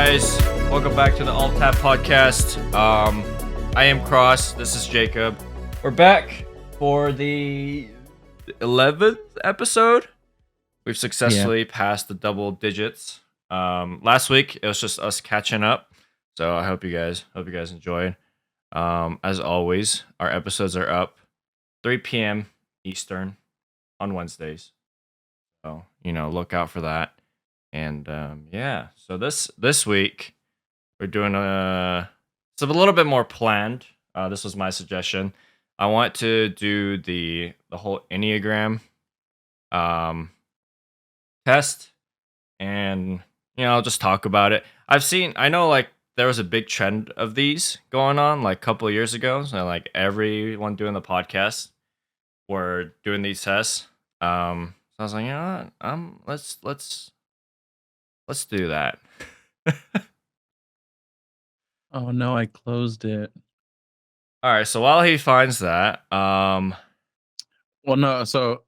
guys? Welcome back to the Alt Tap Podcast. I am Cross. This is Jacob. We're back for the 11th episode. We've successfully passed the double digits. Last week it was just us catching up, so I hope you guys enjoyed. As always, our episodes are up 3 p.m. Eastern on Wednesdays, so look out for that. And so this week we're doing it's a little bit more planned. This was my suggestion. I want to do the whole Enneagram test, and just talk about it. I know like there was a big trend of these going on like a couple of years ago, so like everyone doing the podcast were doing these tests. So I was like, let's do that. Oh no, I closed it. All right, so while he finds that, Well, no, so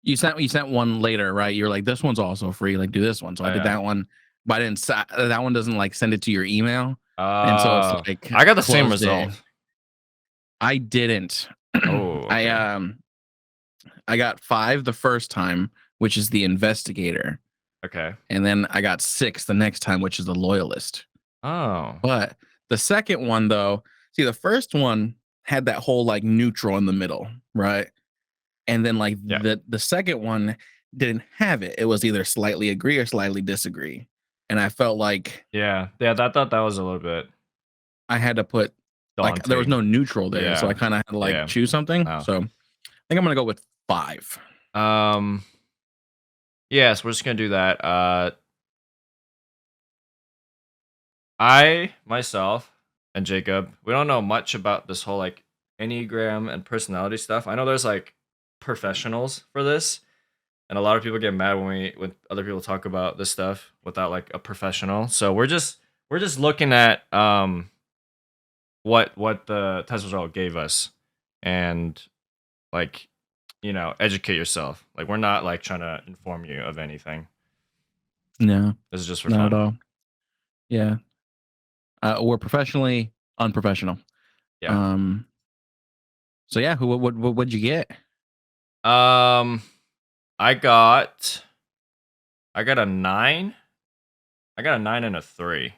you sent one later, right? You're like, this one's also free. Like, do this one. So I did that one, but I didn't. That one doesn't like send it to your email, and so it's like I got the same closed it. result. I didn't. Oh, okay. I got 5 the first time, which is the investigator. Okay. And then I got 6 the next time, which is the loyalist. Oh. But the second one, though, see, the first one had that whole like neutral in the middle, right? And then like the second one didn't have it. It was either slightly agree or slightly disagree. And I felt like I thought that was a little bit I had to put daunting. Like there was no neutral there, so I kind of had to like choose something. Wow. So I think I'm gonna go with 5. Yes, we're just gonna do that. I myself and Jacob, we don't know much about this whole like Enneagram and personality stuff. I know there's like professionals for this, and a lot of people get mad when other people talk about this stuff without like a professional. So we're just looking at what the test result gave us, and like educate yourself. Like we're not like trying to inform you of anything. No, This is just for not fun. at all. Yeah, we're professionally unprofessional. Yeah. So yeah, what'd you get? I got a 9. I got a 9 and a 3.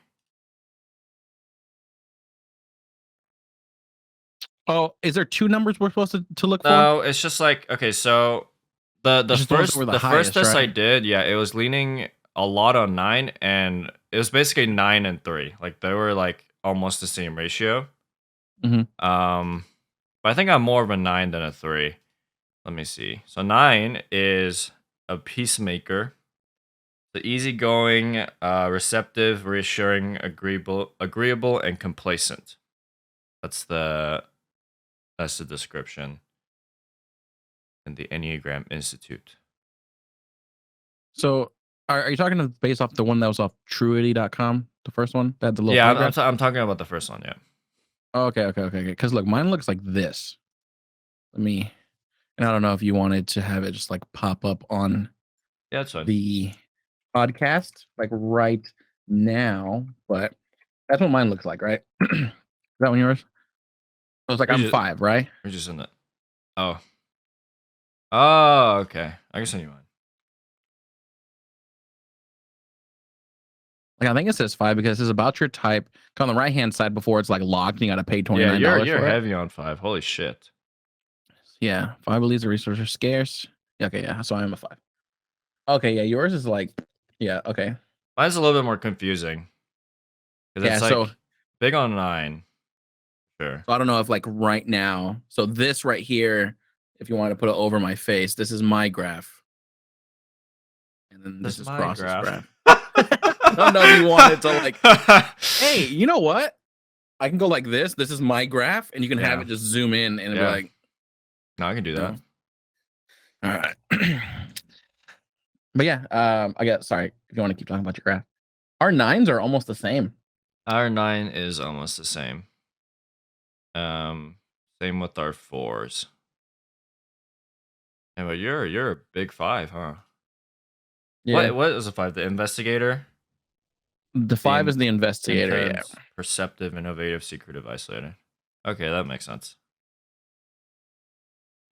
Oh, is there 2 numbers we're supposed to look for? No, it's just like, okay, so the first test I did, it was leaning a lot on 9, and it was basically 9 and 3. Like they were like almost the same ratio. Mm-hmm. But I think I'm more of a 9 than a 3. Let me see. So 9 is a peacemaker, the easygoing, receptive, reassuring, agreeable, and complacent. That's the description in the Enneagram Institute. So are you talking based off the one that was off truity.com, the first one? That had the little I'm talking about the first one, yeah. Oh, okay. Because look, mine looks like this. And I don't know if you wanted to have it just like pop up on that's fine. The podcast like right now, but that's what mine looks like, right? Is that one yours? So it's like I'm 5, right? We're just in it. Oh, okay. I guess I knew mine. Like I think it says 5 because it's about your type. On the right hand side before it's like locked and you gotta pay $29. Yeah, you're heavy on 5. Holy shit. Yeah, 5 believes the resources are scarce. Okay, yeah, so I am a 5. Okay, yeah, yours is like, yeah, okay. Mine's a little bit more confusing. Yeah, it's like big on 9. Sure. So I don't know if like right now, so this right here, if you want to put it over my face, this is my graph. And then this is Cross's graph. I don't know if you wanted to like, hey, you know what? I can go like this. This is my graph, and you can have it just zoom in and be like, no, I can do that. All right. But yeah, I guess, sorry, if you want to keep talking about your graph. Our 9s are almost the same. Our 9 is almost the same. Same with our 4s. Yeah, but you're a big 5, huh? Yeah. What is a 5? The investigator? The 5 is the investigator. Intense, perceptive, innovative, secretive, isolated. Okay, that makes sense.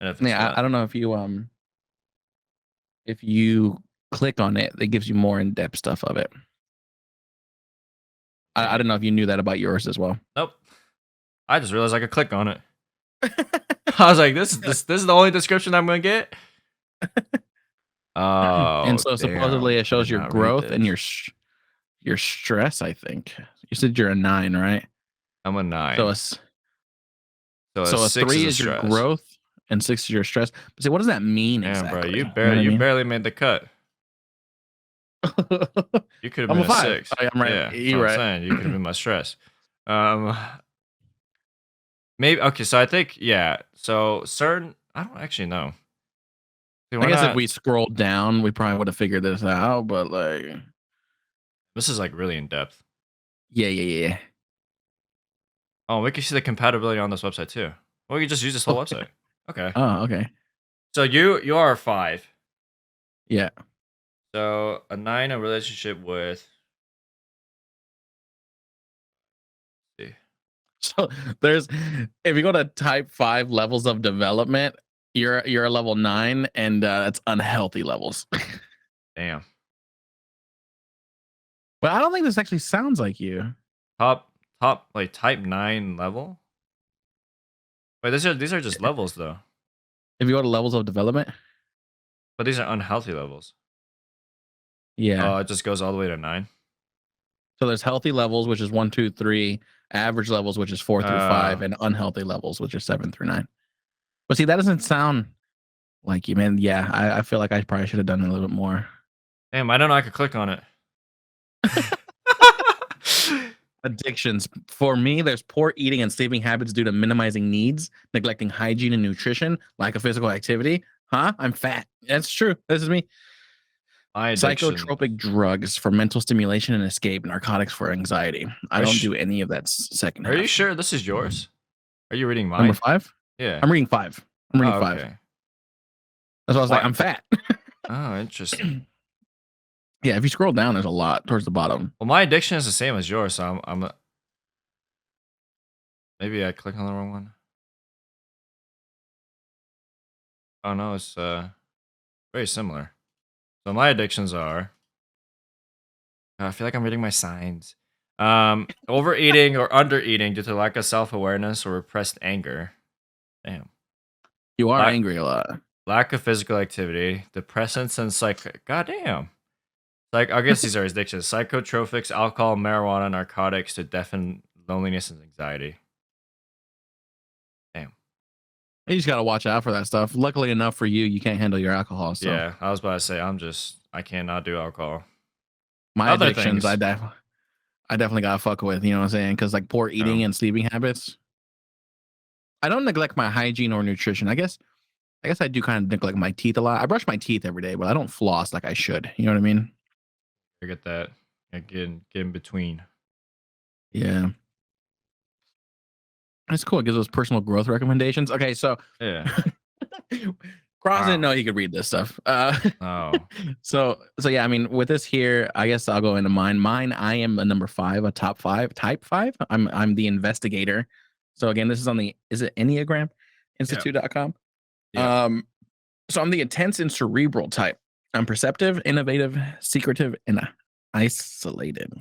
Yeah, I don't know if you click on it, it gives you more in-depth stuff of it. I don't know if you knew that about yours as well. Nope. I just realized I could click on it. I was like, this is the only description I'm gonna get. Oh, and so supposedly it shows your growth and your stress. I think you said you're a 9, right? I'm a 9. So a 3 is your growth and 6 is your stress. But see, what does that mean exactly? Bro, you barely made the cut. You could have been a 6. Oh, yeah, I'm right. Yeah, you're right. I'm saying. You could have been my stress. Maybe okay. So I think So certain. I don't actually know. I guess if we scrolled down, we probably would have figured this out. But like, this is like really in depth. Yeah. Oh, we can see the compatibility on this website too. Well, we can just use this whole website. Okay. Oh, okay. So you are a 5. Yeah. So a 9, a relationship with. Let's see. So if you go to type 5 levels of development, you're a level 9, and that's unhealthy levels. Damn. But I don't think this actually sounds like you. Top like type 9 level. Wait, these are just levels though. If you go to levels of development, but these are unhealthy levels. Yeah. Oh, it just goes all the way to 9. So there's healthy levels, which is 1, 2, 3, average levels, which is 4 through 5, and unhealthy levels, which is 7 through 9. But see, that doesn't sound like you, man. Yeah, I feel like I probably should have done a little bit more. Damn, I don't know. I could click on it. Addictions. For me, there's poor eating and sleeping habits due to minimizing needs, neglecting hygiene and nutrition, lack of physical activity. I'm fat. That's true. This is me. Psychotropic drugs for mental stimulation and escape, narcotics for anxiety. I don't do any of that second half. Are you sure this is yours? Are you reading mine? Number 5? Yeah. I'm reading 5. I'm reading 5. Okay. That's why I was like, I'm fat. Oh, interesting. Yeah, if you scroll down, there's a lot towards the bottom. Well, my addiction is the same as yours, so I'm maybe I click on the wrong one. Oh no, it's very similar. So my addictions are. I feel like I'm reading my signs. Overeating or undereating due to lack of self-awareness or repressed anger. Damn. You are angry a lot. Lack of physical activity, depressants, and goddamn. Like, I guess these are addictions. Psychotropics, alcohol, marijuana, narcotics to deafen loneliness and anxiety. Damn. You just gotta watch out for that stuff. Luckily enough for you, you can't handle your alcohol. So. Yeah, I was about to say, I cannot do alcohol. My other addictions, I definitely gotta fuck with. You know what I'm saying? Because like poor eating and sleeping habits. I don't neglect my hygiene or nutrition. I guess I do kind of neglect my teeth a lot. I brush my teeth every day, but I don't floss like I should. You know what I mean? I get that. I get in between. Yeah. That's cool. It gives us personal growth recommendations. Okay, so yeah. Cross didn't know he could read this stuff. So yeah, I mean, with this here, I guess I'll go into mine. Mine, I am a number 5, a top 5, type 5. I'm the investigator. So again, this is on is it Enneagram Institute.com? Yeah. So I'm the intense and cerebral type. I'm perceptive, innovative, secretive, and isolated.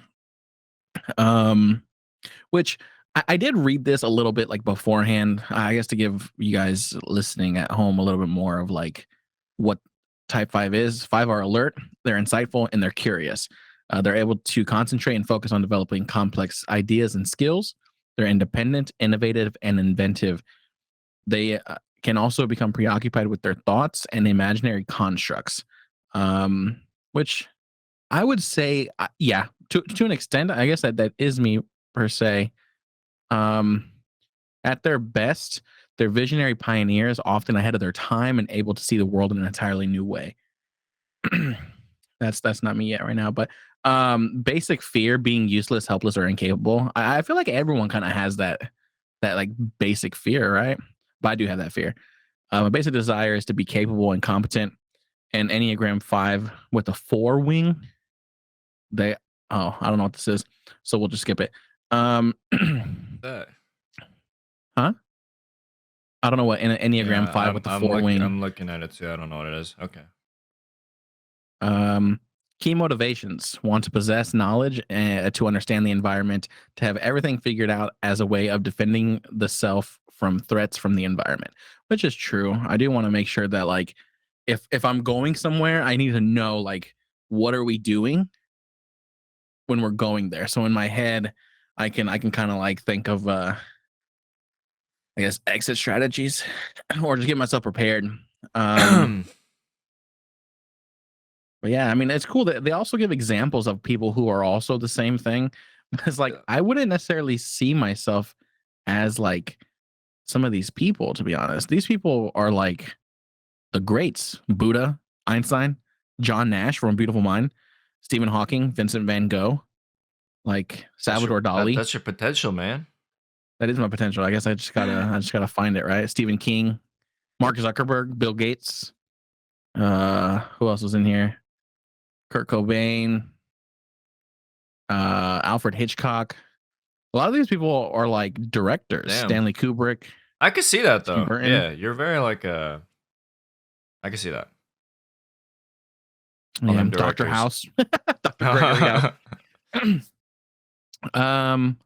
Which I did read this a little bit like beforehand, I guess, to give you guys listening at home a little bit more of like what type 5 is. 5 are alert, they're insightful, and they're curious. They're able to concentrate and focus on developing complex ideas and skills. They're independent, innovative, and inventive. They can also become preoccupied with their thoughts and imaginary constructs, which I would say, to an extent, I guess that is me per se. At their best, they're visionary pioneers, often ahead of their time and able to see the world in an entirely new way. That's not me yet right now, but basic fear, being useless, helpless, or incapable. I feel like everyone kind of has that like basic fear, right? But I do have that fear. A basic desire is to be capable and competent. And Enneagram 5 with a 4 wing, Oh, I don't know what this is, so we'll just skip it. That. Huh? I don't know what Enneagram Yeah, 5 with the 4-wing. I'm looking at it too. I don't know what it is. Okay. Key motivations: want to possess knowledge, to understand the environment, to have everything figured out as a way of defending the self from threats from the environment, which is true. I do want to make sure that, like, if I'm going somewhere, I need to know, like, what are we doing when we're going there. So in my head, I can kind of like think of I guess exit strategies or just get myself prepared. Um But yeah, I mean, it's cool that they also give examples of people who are also the same thing. Because, like, Yeah. I wouldn't necessarily see myself as like some of these people, to be honest. These people are like the greats: Buddha, Einstein, John Nash from Beautiful Mind, Stephen Hawking, Vincent van Gogh, like Salvador Dali. That's your potential, man. That is my potential. I guess I just gotta find it, right? Stephen King, Mark Zuckerberg, Bill Gates. Who else was in here? Kurt Cobain, Alfred Hitchcock. A lot of these people are like directors. Damn. Stanley Kubrick, I could see that Tim though. Burton. Yeah, you're very like a. I can see that. All Yeah, them Dr. directors. House, Dr. Gregory House. um,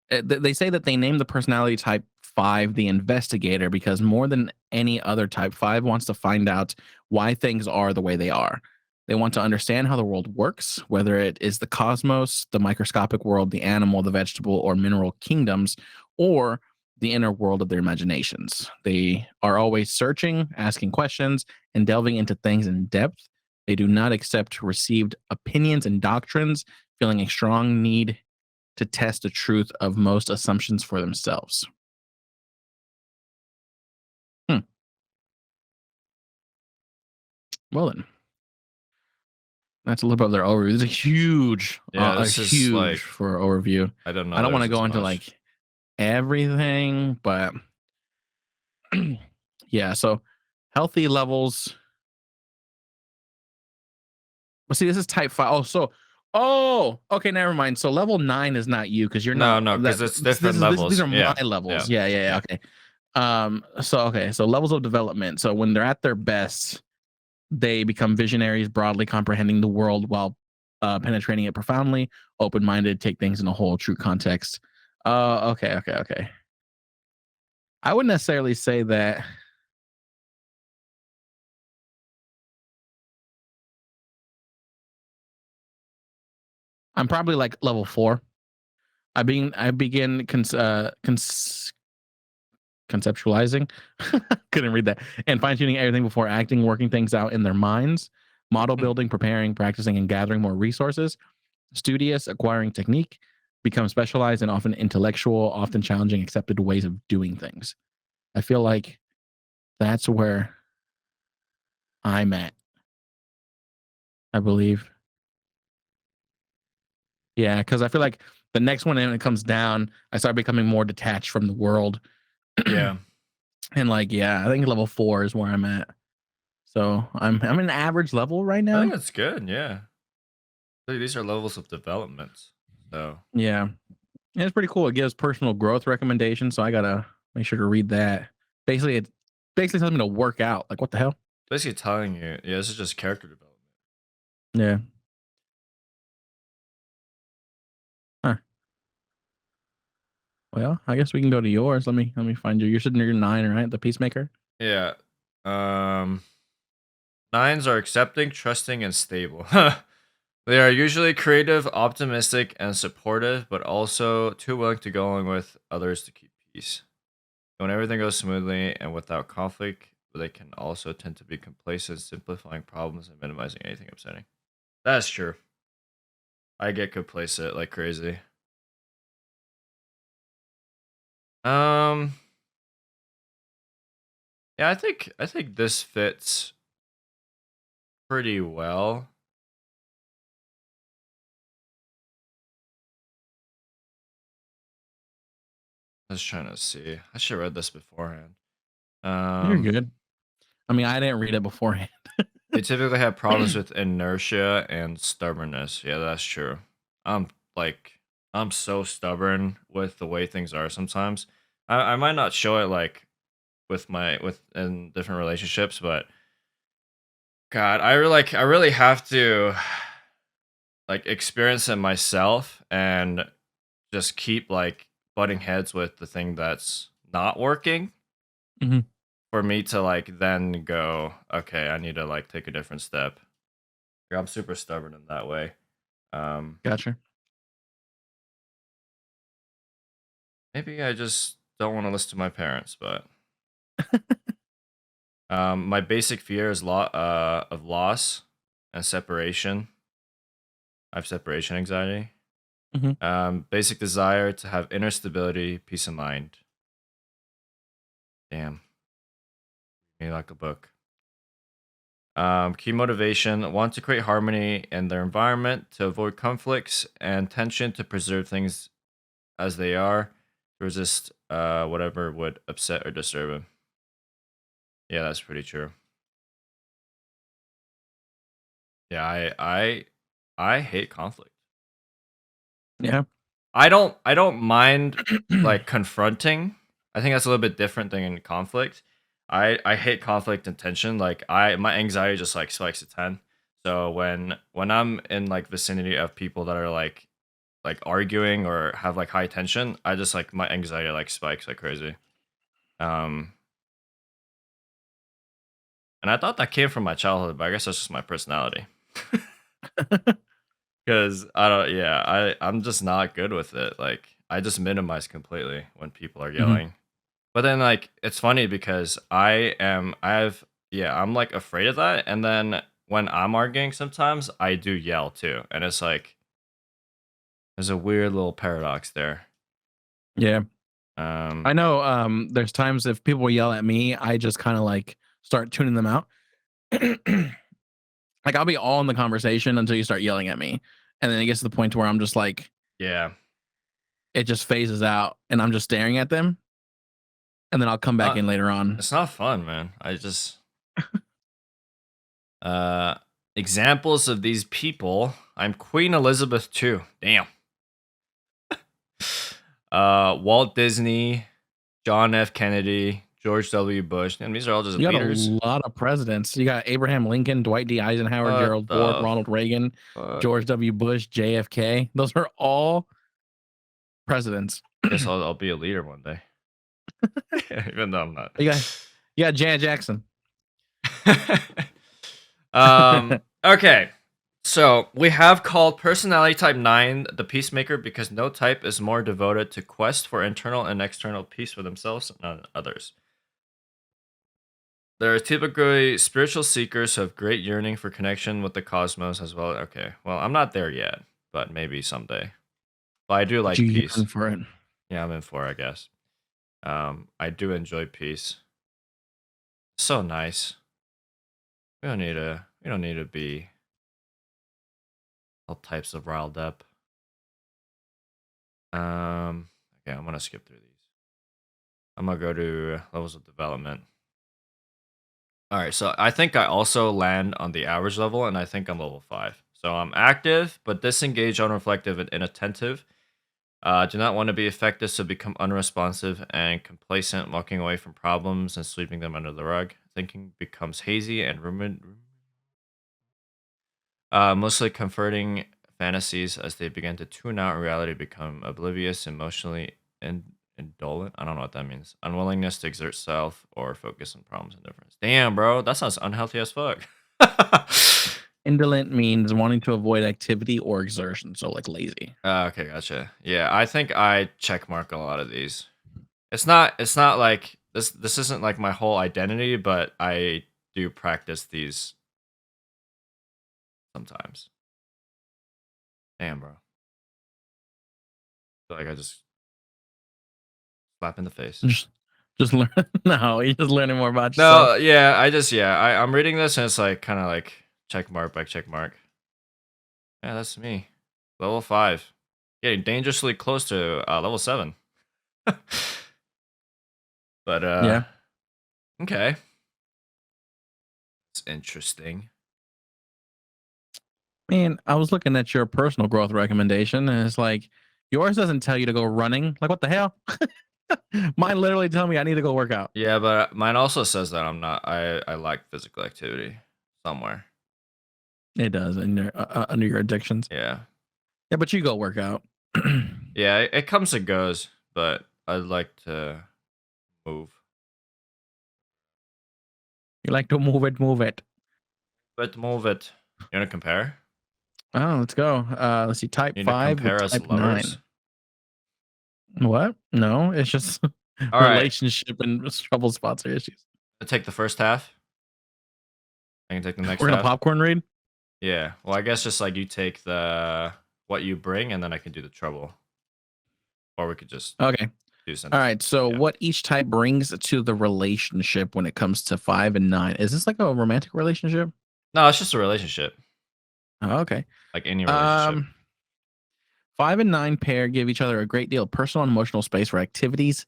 they say that they named the personality type 5 the investigator because more than any other type, 5 wants to find out why things are the way they are. They want to understand how the world works, whether it is the cosmos, the microscopic world, the animal, the vegetable, or mineral kingdoms, or the inner world of their imaginations. They are always searching, asking questions, and delving into things in depth. They do not accept received opinions and doctrines, feeling a strong need to test the truth of most assumptions for themselves. Hmm. Well then, that's a little bit of their overview. This is Yeah, a this is huge like for overview. I don't I know. don't want There's to this go into much. like everything, but yeah. So healthy levels. Well, see, this is type 5. Okay, never mind. So level 9 is not you because you're No, not no, that. because it's This different is this. These levels. are my Yeah, yeah, levels. Yeah. yeah. Okay. So okay. So levels of development. So when they're at their best, they become visionaries, broadly comprehending the world while penetrating it profoundly, open minded, take things in a whole true context. Okay. I wouldn't necessarily say that. I'm probably like level 4. I begin conceptualizing, couldn't read that, and fine tuning everything before acting, working things out in their minds, model building, preparing, practicing, and gathering more resources, studious, acquiring technique, become specialized and often intellectual, often challenging accepted ways of doing things. I feel like that's where I'm at, I believe. Yeah, because I feel like the next one, when it comes down, I start becoming more detached from the world. Yeah. And like, yeah, I think level 4 is where I'm at. So I'm an average level right I think now. that's good. Yeah. These are levels of development. So Yeah. And it's pretty cool. It gives personal growth recommendations. So I gotta make sure to read that. It basically tells me to work out. Like, what the hell? basically telling you, yeah, this is just character development. Yeah. Huh. Well, I guess we can go to yours. Let me find you. You're sitting near 9, right? The peacemaker. Yeah. Um, Nines are accepting, trusting, and stable. They are usually creative, optimistic, and supportive, but also too willing to go along with others to keep peace. When everything goes smoothly and without conflict, they can also tend to be complacent, simplifying problems and minimizing anything upsetting. That's true. I get complacent like crazy. Um, yeah, I think this fits pretty well. I was trying to see. I should have read this beforehand. You're Um, good. I mean, I didn't read it beforehand. They typically have problems with inertia and stubbornness. Yeah, that's true. I'm like, I'm so stubborn with the way things are sometimes. I might not show it like with in different relationships, but God, I really have to like experience it myself and just keep like butting heads with the thing that's not working Mhm. for me to like then go, okay, I need to like take a different step. I'm super stubborn in that way. Um, Gotcha. maybe I just don't want to listen to my parents, but my basic fear is of loss and separation. I have separation anxiety. Mhm. Basic desire to have inner stability, peace of mind. Damn, me like a book. Key motivation: want to create harmony in their environment, to avoid conflicts and tension, to preserve things as they are, to resist whatever would upset or disturb him. Yeah, that's pretty true. Yeah, I hate conflict. Yeah. I don't mind like confronting. I think that's a little bit different than in conflict. I hate conflict and tension. Like my anxiety just like spikes to 10. So when I'm in like vicinity of people that are like arguing or have like high tension, I just like my anxiety like spikes like crazy. Um and I thought that came from my childhood, but I guess that's just my personality. Cause I don't, yeah, I'm just not good with it. Like I just minimize completely when people are Mhm. yelling. But then like it's funny because I'm like afraid of that. And then when I'm arguing, sometimes I do yell too, and it's like there's a weird little paradox there. Yeah. Um, I know, there's times if people yell at me, I just kinda, like, start tuning them out. Like, I'll be all in the conversation until you start yelling at me, and then it gets to the point to where I'm just like yeah, it just phases out, and I'm just staring at them, and then I'll come back not in later on. it's not fun, man. I just uh examples of these people. I'm Queen Elizabeth too. Damn. Walt Disney, John F. Kennedy, George W. Bush, and these are all just You got a leaders. lot of presidents. You got Abraham Lincoln, Dwight D. Eisenhower, What Gerald Ford, the Ronald Reagan, fuck? George W. Bush, JFK. Those are all presidents. Guess I'll be a leader one day. Even though I'm not. You got you got Janet Jackson. Okay. So we have called personality type 9 the peacemaker because no type is more devoted to quest for internal and external peace for themselves and others. There are typically spiritual seekers who have great yearning for connection with the cosmos as well. Okay, well, I'm not there yet, but maybe someday. But I do But you like yearn peace. for it. Yeah, I'm in for it, I guess. I do enjoy peace. So nice. We don't need to be all types of riled up. Okay, I'm gonna skip through these. I'm gonna go to levels of development. All right, so I think I also land on the average level, and I think I'm level 5. So I'm active, but disengaged, unreflective, and inattentive. Do not want to be effective, so become unresponsive and complacent, walking away from problems and sweeping them under the rug. Thinking becomes hazy and mostly comforting fantasies as they begin to tune out reality, become oblivious, emotionally indolent. I don't know what that means. Unwillingness to exert self or focus on problems and difference. Damn, bro, that sounds unhealthy as fuck. Indolent means wanting to avoid activity or exertion, so like lazy. Okay, gotcha. Yeah, I think I check mark a lot of these. It's not like this isn't like my whole identity, but I do practice these sometimes. Damn, bro. Feel like I just slap in the face. Just just learn. No, you're just learning more about yourself. No, yeah, I'm reading this and it's like kind of like check mark by check mark. Yeah, that's me. Level 5. Getting dangerously close to level 7. But Yeah. okay. It's interesting. Man, I was looking at your personal growth recommendation, and it's like yours doesn't tell you to go running. Like, what the hell? Mine literally tell me I need to go work out. Yeah, but mine also says that I'm not. I lack physical activity somewhere. It does under your addictions. Yeah. Yeah, but you go work out. You Yeah, it comes and goes, but I'd like to move. like to move it, move it. But move it. You want to compare? Oh, let's go. Let's see. Type You need to 5 with compare as type lovers? 9. What? No, it's just All right. relationship and trouble spots or issues. I'll take the first half. I can take the next We're gonna half. popcorn read. Yeah. Well, I guess just like you take the what you bring, and then I can do the trouble, or we could just Okay. do All sentences. right. So, Yeah. what each type brings to the relationship when it comes to 5 and 9? Is this like a romantic relationship? No, it's just a relationship, Oh, okay. like any relationship. Um, 5 and 9 pair give each other a great deal of personal and emotional space for activities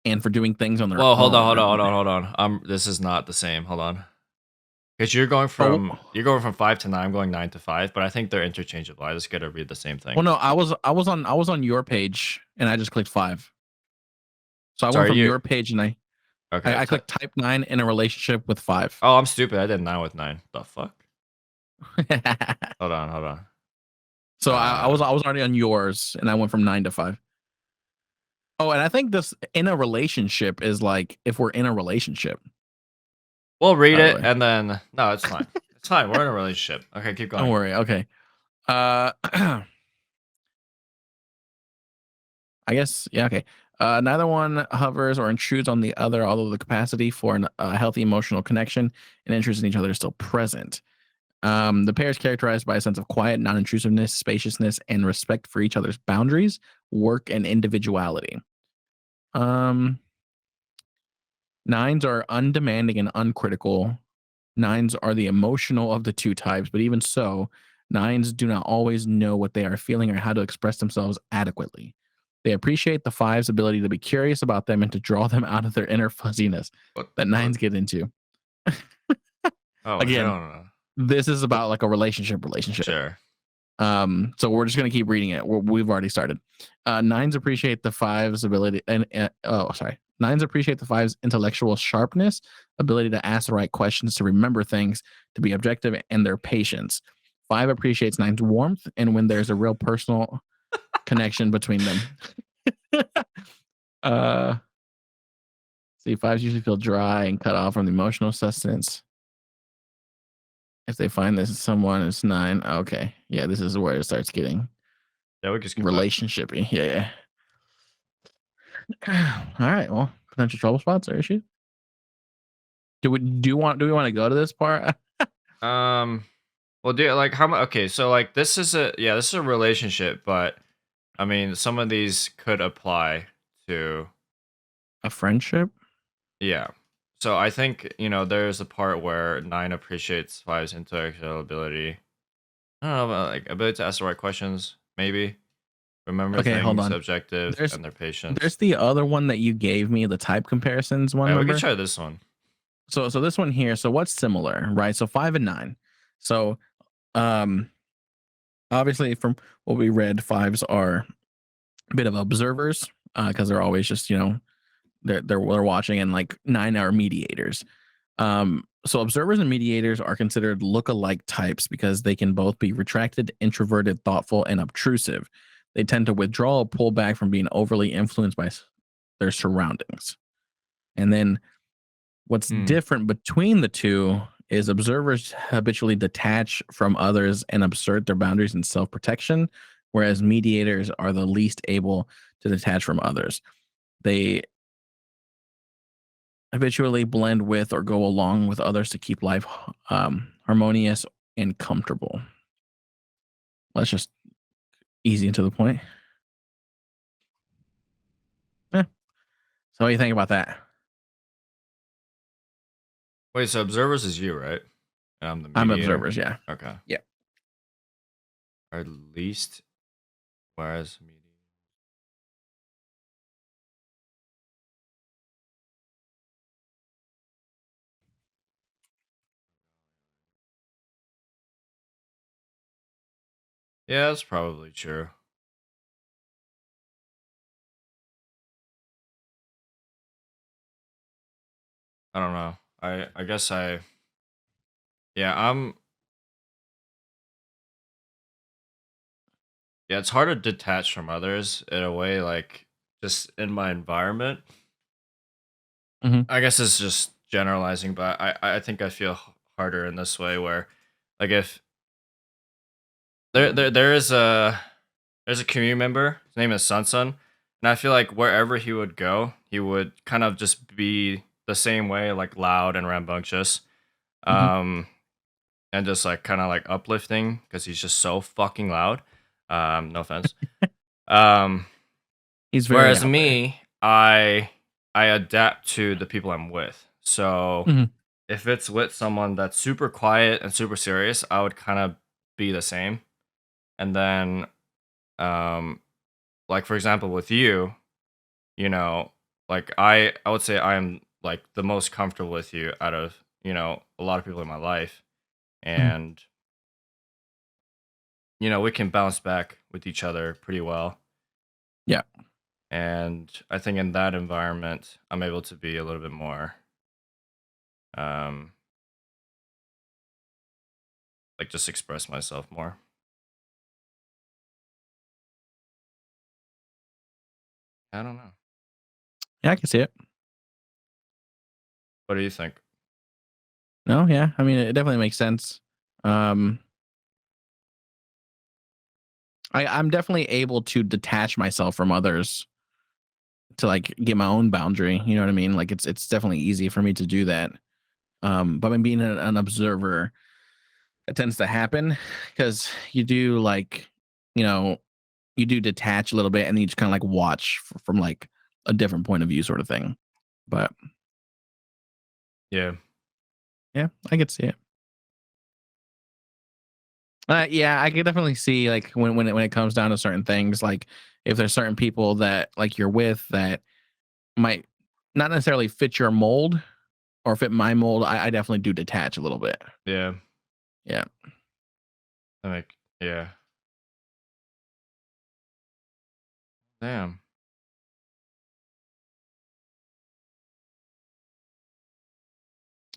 and for doing things on their Whoa, hold on, own. hold on, hold on, hold on. This is not the same. Hold on. Because you're going Oh, from 5 to 9, I'm going 9 to 5, but I think they're interchangeable. I just gotta read the same thing. well, no, I was on your page and I just clicked 5. So I went Sorry, from you your page and I okay? I, I clicked type 9 in a relationship with 5. Oh, I'm stupid. I did 9 with 9. The fuck? Hold on, hold on. So I was already on yours and I went from 9 to 5. Oh, and I think this in a relationship is like if we're in a relationship, We'll read by the it way. and then no, it's fine. It's fine. We're in a relationship. Okay, keep Don't going. worry. Okay. I guess, yeah, okay. Neither one hovers or intrudes on the other, although the capacity for a healthy emotional connection and interest in each other is still present. The pair is characterized by a sense of quiet, non intrusiveness, spaciousness, and respect for each other's boundaries, work, and individuality. Um, Nines are undemanding and uncritical. Nines are the emotional of the two types, but even so, nines do not always know what they are feeling or how to express themselves adequately. They appreciate the five's ability to be curious about them and to draw them out of their inner fuzziness What the that fuck? nines get into. Oh Again, hell no. this is about like a relationship. Sure. So we're just gonna keep reading it. We've already started. Nines appreciate the five's ability, and oh, sorry. Nines appreciate the five's intellectual sharpness, ability to ask the right questions, to remember things, to be objective, and their patience. Five appreciates nine's warmth, and when there's a real personal connection between them. uh, See, fives usually feel dry and cut off from the emotional sustenance. If they find this someone, it's nine. Okay, yeah, this is where it starts getting Yeah, we can skip that. relationshipy. Yeah. All right. Well, potential trouble spots or issues. Do we want to go to this part? Well, do like how much? Okay, so like this is a relationship, but I mean, some of these could apply to A friendship? yeah. So I think there's a part where 9 appreciates 5's intellectual ability. I don't know about like ability to ask the right questions, maybe remember Okay, hold things, on. objective, There's and their patience. there's the other one that you gave me, the type comparisons one, Yeah, we could remember? try this one. So this one here, so what's similar, right? So 5 and 9. So um obviously from what we read, fives are a bit of observers, because they're always just, they're watching, and like 9 are mediators. So observers and mediators are considered look-alike types because they can both be retracted, introverted, thoughtful, and obtrusive. They tend to withdraw or pull back from being overly influenced by their surroundings. And then what's Hmm. different between the two is observers habitually detach from others and assert their boundaries in self-protection, whereas mediators are the least able to detach from others. They habitually blend with or go along with others to keep life harmonious and comfortable. That's just easy and to the point. Yeah. So what do you think about that? Wait, so observers is you, right? And I'm the I'm mediator. observers, yeah. Okay. Yeah. Or at least, whereas mediator. Yeah, that's probably true. I don't know. I guess yeah, yeah, it's hard to detach from others in a way, like just in my environment. Hmm. I guess it's just generalizing, but I think I feel harder in this way where, like, if there is there's a community member. His name is Sun, and I feel like wherever he would go, he would kind of just be the same way, like loud and rambunctious, Hmm. um, and just like kind of like uplifting because he's just so fucking loud. No offense. Um, He's very Whereas out there. me, I adapt to the people I'm with. So Hmm. if it's with someone that's super quiet and super serious, I would kind of be the same. And then, um, like for example, with you, you know, like I would say I'm like the most comfortable with you out of a lot of people in my life, Hmm. and we can bounce back with each other pretty well. Yeah. And I think in that environment, I'm able to be a little bit more, um, like just express myself more. I don't know. Yeah, I can see it. What do you think? No, yeah. I mean, it definitely makes sense. Um, I'm definitely able to detach myself from others to like get my own boundary. You know what I mean? Like it's definitely easy for me to do that. But I'm being an observer, it tends to happen because you do like, you know, you do detach a little bit and you just kind of like watch from like a different point of view, sort of thing. But Yeah. yeah, I could see it. Yeah, I could definitely see like when it comes down to certain things, like if there's certain people that like you're with that might not necessarily fit your mold or fit my mold, I definitely do detach a little bit. Yeah. Yeah. Like, yeah. Damn.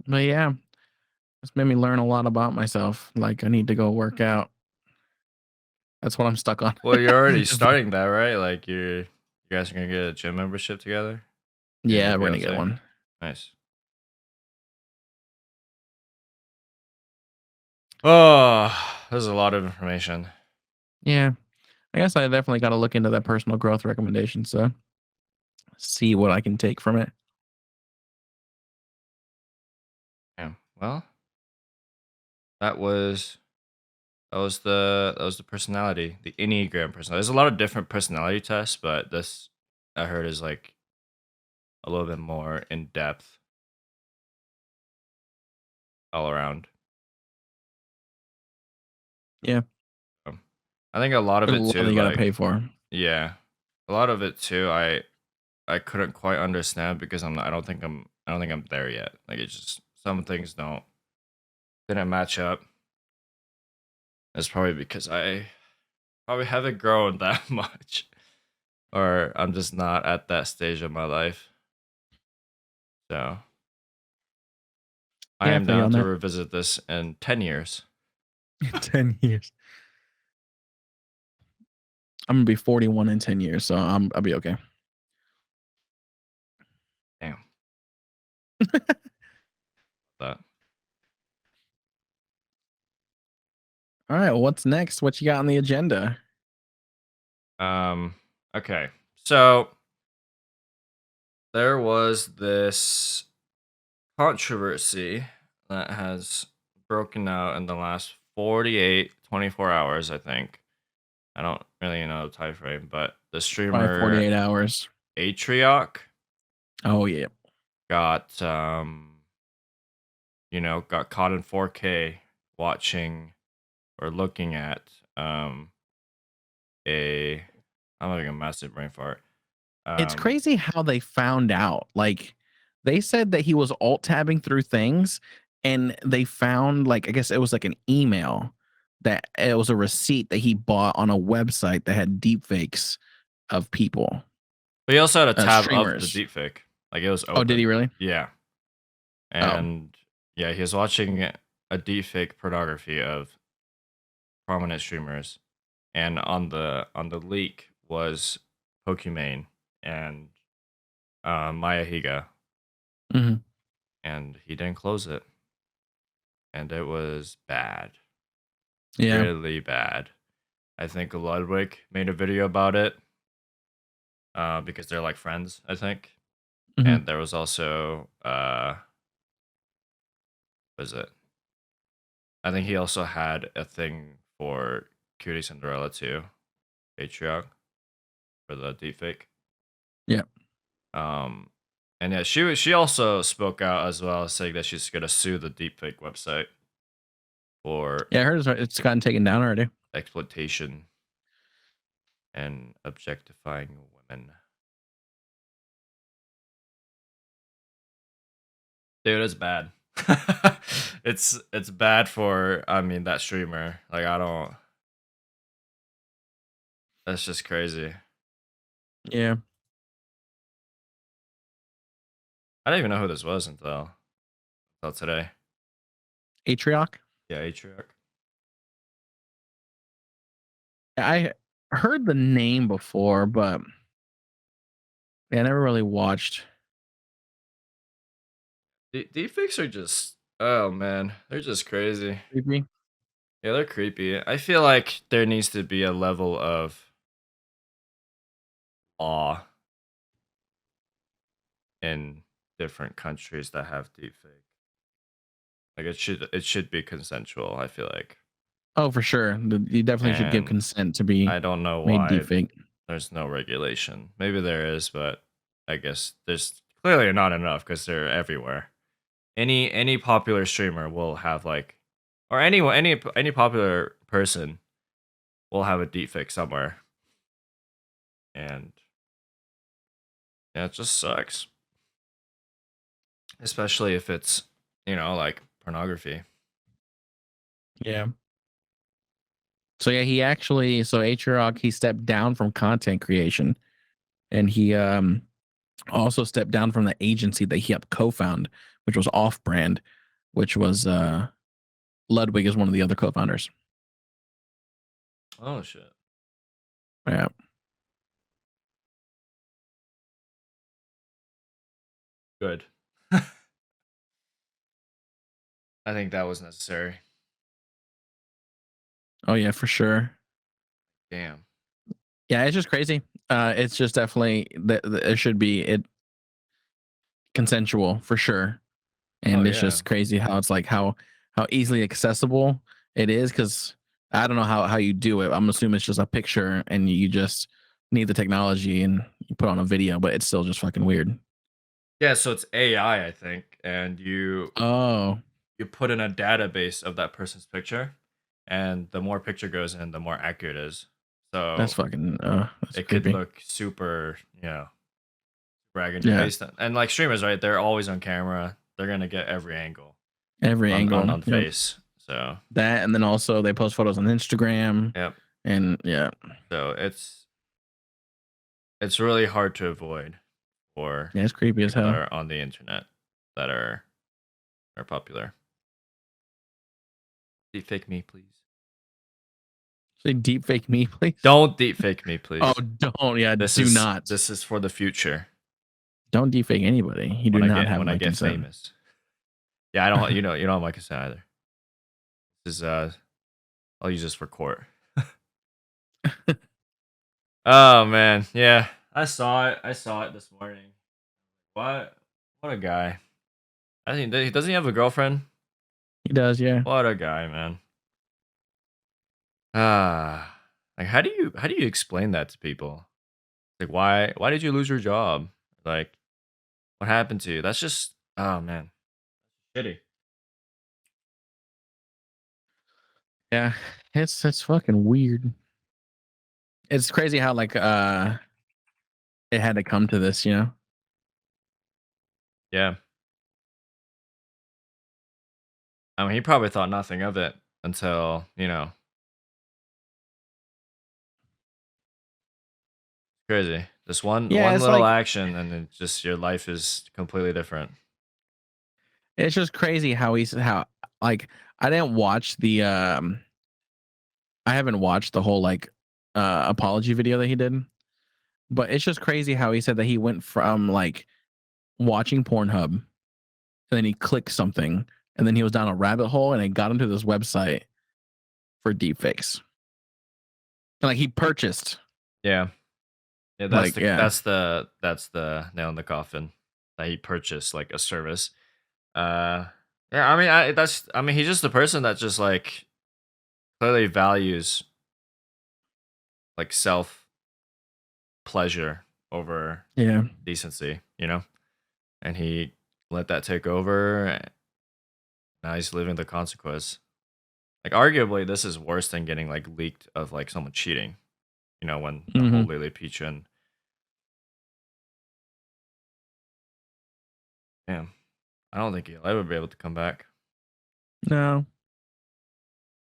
But yeah, it's made me learn a lot about myself. Like I need to go work out. That's what I'm stuck on. Well, you're already Is the- starting that, right? Like you guys are gonna get a gym membership together. You and your yeah, we're gonna get fiance. one. Nice. Oh, there's a lot of information. Yeah. I guess I definitely got to look into that personal growth recommendation. So see what I can take from it. Yeah. Well, that was that was the personality, the Enneagram personality. There's a lot of different personality tests, but this I heard is like a little bit more in depth all around. Yeah. Um, I think a lot of There's a it lot that too, you got to like pay for. yeah, a lot of it too. I couldn't quite understand because I don't think I'm there yet. Like it's just some things didn't match up. It's probably because I probably haven't grown that much, or I'm just not at that stage of my life. So I Yeah, I am feel you down on to that. revisit this in 10 years. 10 years. I'm gonna be 41 in 10 years, so I'll be okay. Damn that. All right, well, what's next? What you got on the agenda? Um. Okay. So there was this controversy that has broken out in the last 48, 24 hours, I think. I don't really know the time frame, but the Probably streamer 48 hours. Atrioc Oh yeah. got got caught in 4K watching or looking at a I'm having a massive brain fart. It's Um crazy how they found out. Like they said that he was alt tabbing through things and they found like I guess it was like an email that it was a receipt that he bought on a website that had deepfakes of people, But he also had a tab of the streamers. deepfake. Like it was open. Oh, did he really? Yeah. And yeah, he was watching a deepfake pornography of prominent streamers, and on the leak was Pokimane and Maya Higa, Mm-hmm. and he didn't close it, and it was bad, Yeah. really bad. I think Ludwig made a video about it because they're like friends, I think. Mm-hmm. And there was also was it? I think he also had a thing for Cutie Cinderella too, Patreon for the deepfake. Yeah. And yeah, she also spoke out as well, saying that she's gonna sue the deepfake website for Yeah, I heard it's gotten taken down already. exploitation and objectifying women. Dude, it's bad. It's bad for that streamer. Like that's just crazy. Yeah. I didn't even know who this was until today. Atrioc? Yeah, Atrioc. I heard the name before, but I never really watched. Deepfakes are just, oh man, they're just crazy. Creepy. Yeah, they're creepy. I feel like there needs to be a level of awe in different countries that have deepfake. Like it should be consensual, I feel like. Oh, for sure. You definitely should give And consent to be I don't know made why deepfake. there's no regulation. Maybe there is, but I guess there's clearly not enough because they're everywhere. Any popular streamer will have like, or any popular person will have a deepfake somewhere, and yeah, it just sucks. Especially if it's like pornography. Yeah. So yeah, he actually Atrioc, he stepped down from content creation, and he also stepped down from the agency that he helped co-found, which was Off Brand, which was Ludwig is one of the other co-founders. Oh shit. Yeah. Good. I think that was necessary. Oh yeah, for sure. Damn. Yeah, it's just crazy. It's just definitely that it should be it consensual for sure. And it's just crazy how it's like how easily accessible it is, because I don't know how you do it. I'm assuming it's just a picture and you just need the technology and you put on a video, but it's still just fucking weird. Yeah, so it's AI, I think, and you put in a database of that person's picture, and the more picture goes in, the more accurate it is. So that's fucking that's it creepy. could look super, bragging based on, and like streamers, right? They're always on camera. They're gonna get every angle. On face. So that, and then also they post photos on Instagram. Yep. And yeah. So it's really hard to avoid for it's creepy as hell. That are on the internet that are popular. Deepfake me, please. Say deepfake me, please. Don't deepfake me, please. Oh, don't. Yeah, do not. This is for the future. Don't deepfake anybody. You do not have when I get consent. famous. Yeah, I don't. you don't have my consent either. This is I'll use this for court. Oh man, yeah, I saw it. This morning. What a guy. I think doesn't he have a girlfriend? He does, yeah. What a guy, man. Like how do you explain that to people? Like why did you lose your job? Like what happened to you? That's just, oh man, shitty. Yeah, it's fucking weird. It's crazy how like it had to come to this, you know? Yeah. I mean, he probably thought nothing of it until, Crazy. Just one It's little like action, and then just your life is completely different. it's just crazy how like I didn't watch the I haven't watched the whole like apology video that he did, but it's just crazy how he said that he went from like watching Pornhub and then he clicked something and then he was down a rabbit hole and it got him to this website for deepfakes. And like he purchased. Yeah. Yeah, Like, that's the nail in the coffin, that he purchased like a service. Yeah, I mean he's just a person that just like clearly values like self pleasure over yeah. decency, you know? And he let that take over. Now he's living the consequence. Like arguably this is worse than getting like leaked of like someone cheating. You know, when the whole Mhm. Lily Peach and damn, I don't think he'll ever be able to come back. No.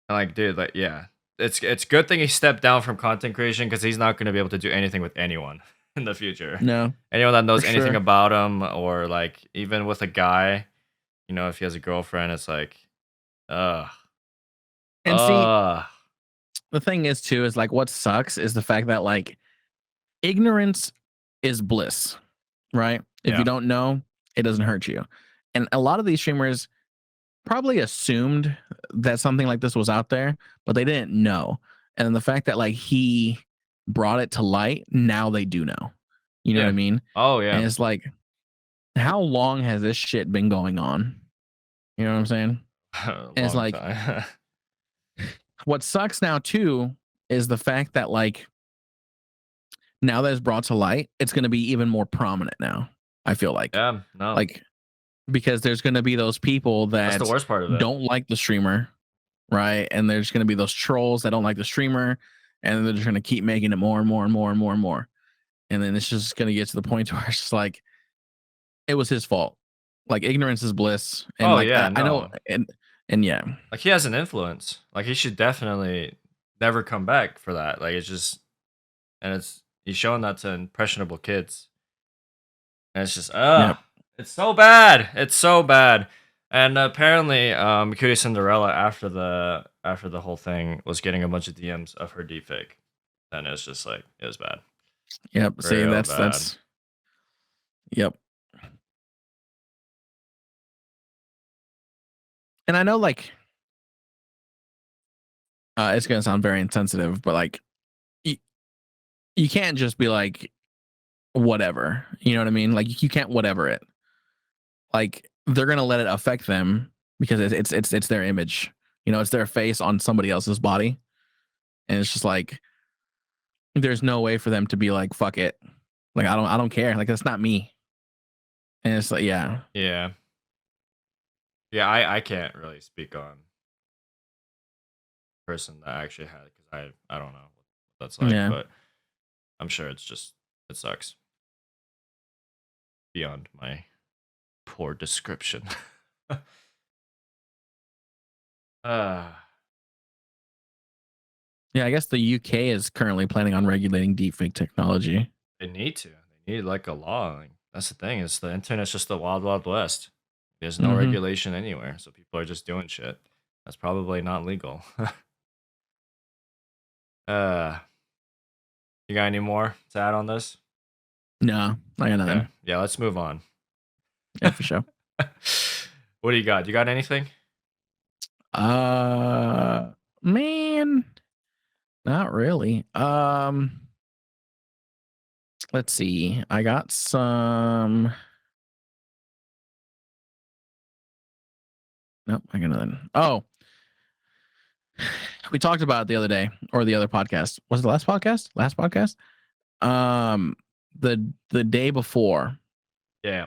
And like, dude, like, yeah, it's good thing he stepped down from content creation because he's not gonna be able to do anything with anyone in the future. No. Anyone that knows For anything sure. about him, or like even with a guy, you know, if he has a girlfriend, it's like, ugh, And see, ugh, the thing is too is like what sucks is the fact that like ignorance is bliss, right? If you yeah, don't know, it doesn't hurt you. And a lot of these streamers probably assumed that something like this was out there, but they didn't know. And the fact that like he brought it to light, now they do know. You know what I yeah, mean? oh And yeah, it's like, how long has this shit been going on? You know what I'm saying? a And it's long like, time. what sucks now too is the fact that like now that it's brought to light, it's going to be even more prominent now. I feel Yeah, no, like because there's going to be those people that's the that worst part of it. don't like the streamer, right? And there's going to be those trolls that don't like the streamer, and they're just going to keep making it more and more and more and more and more. And then it's just going to get to the point where it's just like it was his fault. Like ignorance is bliss, and Oh like yeah, I know, no, and yeah, like he has an influence. Like he should definitely never come back for that. Like it's just, and it's he's showing that to impressionable kids. And it's just, yep, it's so bad. It's so bad. And apparently, Cutie Cinderella after the whole thing was getting a bunch of DMs of her deepfake, and it's just like it was bad, yep. See, real bad. that's yep. And I know like it's gonna sound very insensitive, but like you, you can't just be like whatever. You know what I mean? Like you can't whatever it. Like they're gonna let it affect them because it's their image. You know, it's their face on somebody else's body, and it's just like there's no way for them to be like fuck it. Like I don't care. Like that's not me. And it's like yeah, Yeah, yeah. I can't really speak on person that actually had it because I don't know what that's like, yeah, but I'm sure it's just it sucks beyond my poor description. uh yeah. I guess the UK is currently planning on regulating deepfake technology. They need to. They need like a law. Like, that's the thing. Is the internet's just the wild, wild west. There's no Mm-hmm. regulation anywhere, so people are just doing shit. That's probably not legal. uh, you got any more to add on this? No, I got Okay. nothing. Yeah, let's move on. Yeah, for sure. What do you got? You got anything? Uh, man, not really. Let's see. I got some. Nope, I got nothing. Oh, we talked about it the other day or the other podcast. Was it the last podcast? Last podcast? Um, the day before, Yeah.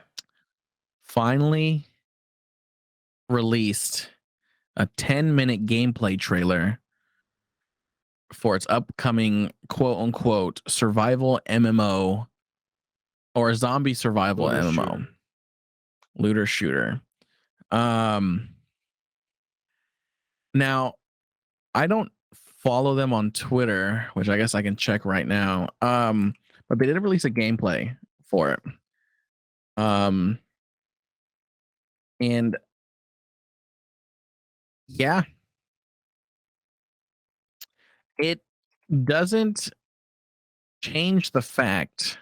finally released a 10-minute gameplay trailer for its upcoming quote unquote survival MMO or zombie survival Looter MMO. shooter. Looter shooter. Um Now I don't follow them on Twitter, which I guess I can check right now. but they didn't release a gameplay for it. And yeah, it doesn't change the fact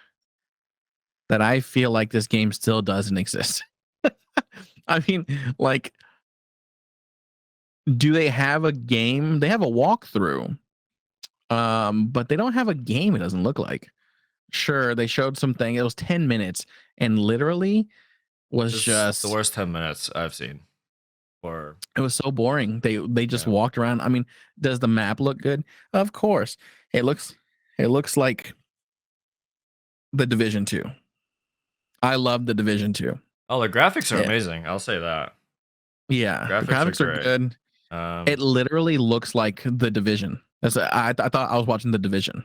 that I feel like this game still doesn't exist. I mean, like, do they have a game? They have a walkthrough, but they don't have a game. It doesn't look like. Sure, they showed something. It was 10 minutes, and literally was just the worst 10 minutes I've seen. Or it was so boring. They just walked around. I mean, does the map look good? Of course, it looks like the Division 2. I love the Division 2. Oh, the graphics are amazing. I'll say that. Yeah, the graphics are good. It literally looks like the Division. I thought I was watching the Division.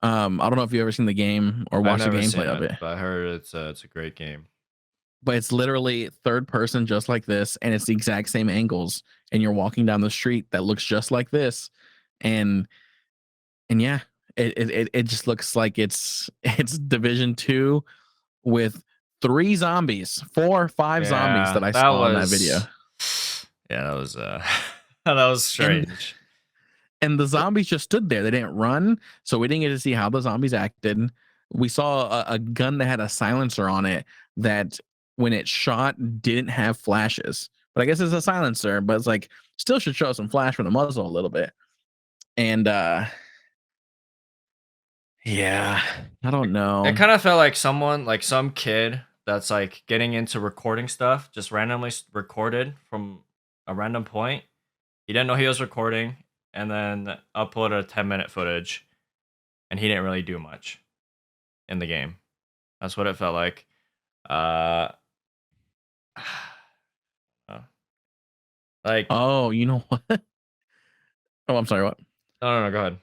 I don't know if you've ever seen the game or watched the gameplay of it. But I heard it's a great game. But it's literally third person, just like this, and it's the exact same angles. And you're walking down the street that looks just like this, and yeah, it just looks like it's Division 2 with 3 zombies, 4 or 5 zombies that I saw in that video. Yeah, that was that was strange. And the zombies just stood there. They didn't run, so we didn't get to see how the zombies acted. We saw a gun that had a silencer on it that, when it shot, didn't have flashes. But I guess it's a silencer, but it's like still should show some flash from the muzzle a little bit. And yeah, I don't know. It kind of felt like some kid that's like getting into recording stuff just randomly recorded from a random point. He didn't know he was recording, and then uploaded a 10-minute footage, and he didn't really do much in the game. That's what it felt like. Like, oh, you know what? Oh, I'm sorry, what? No, go ahead.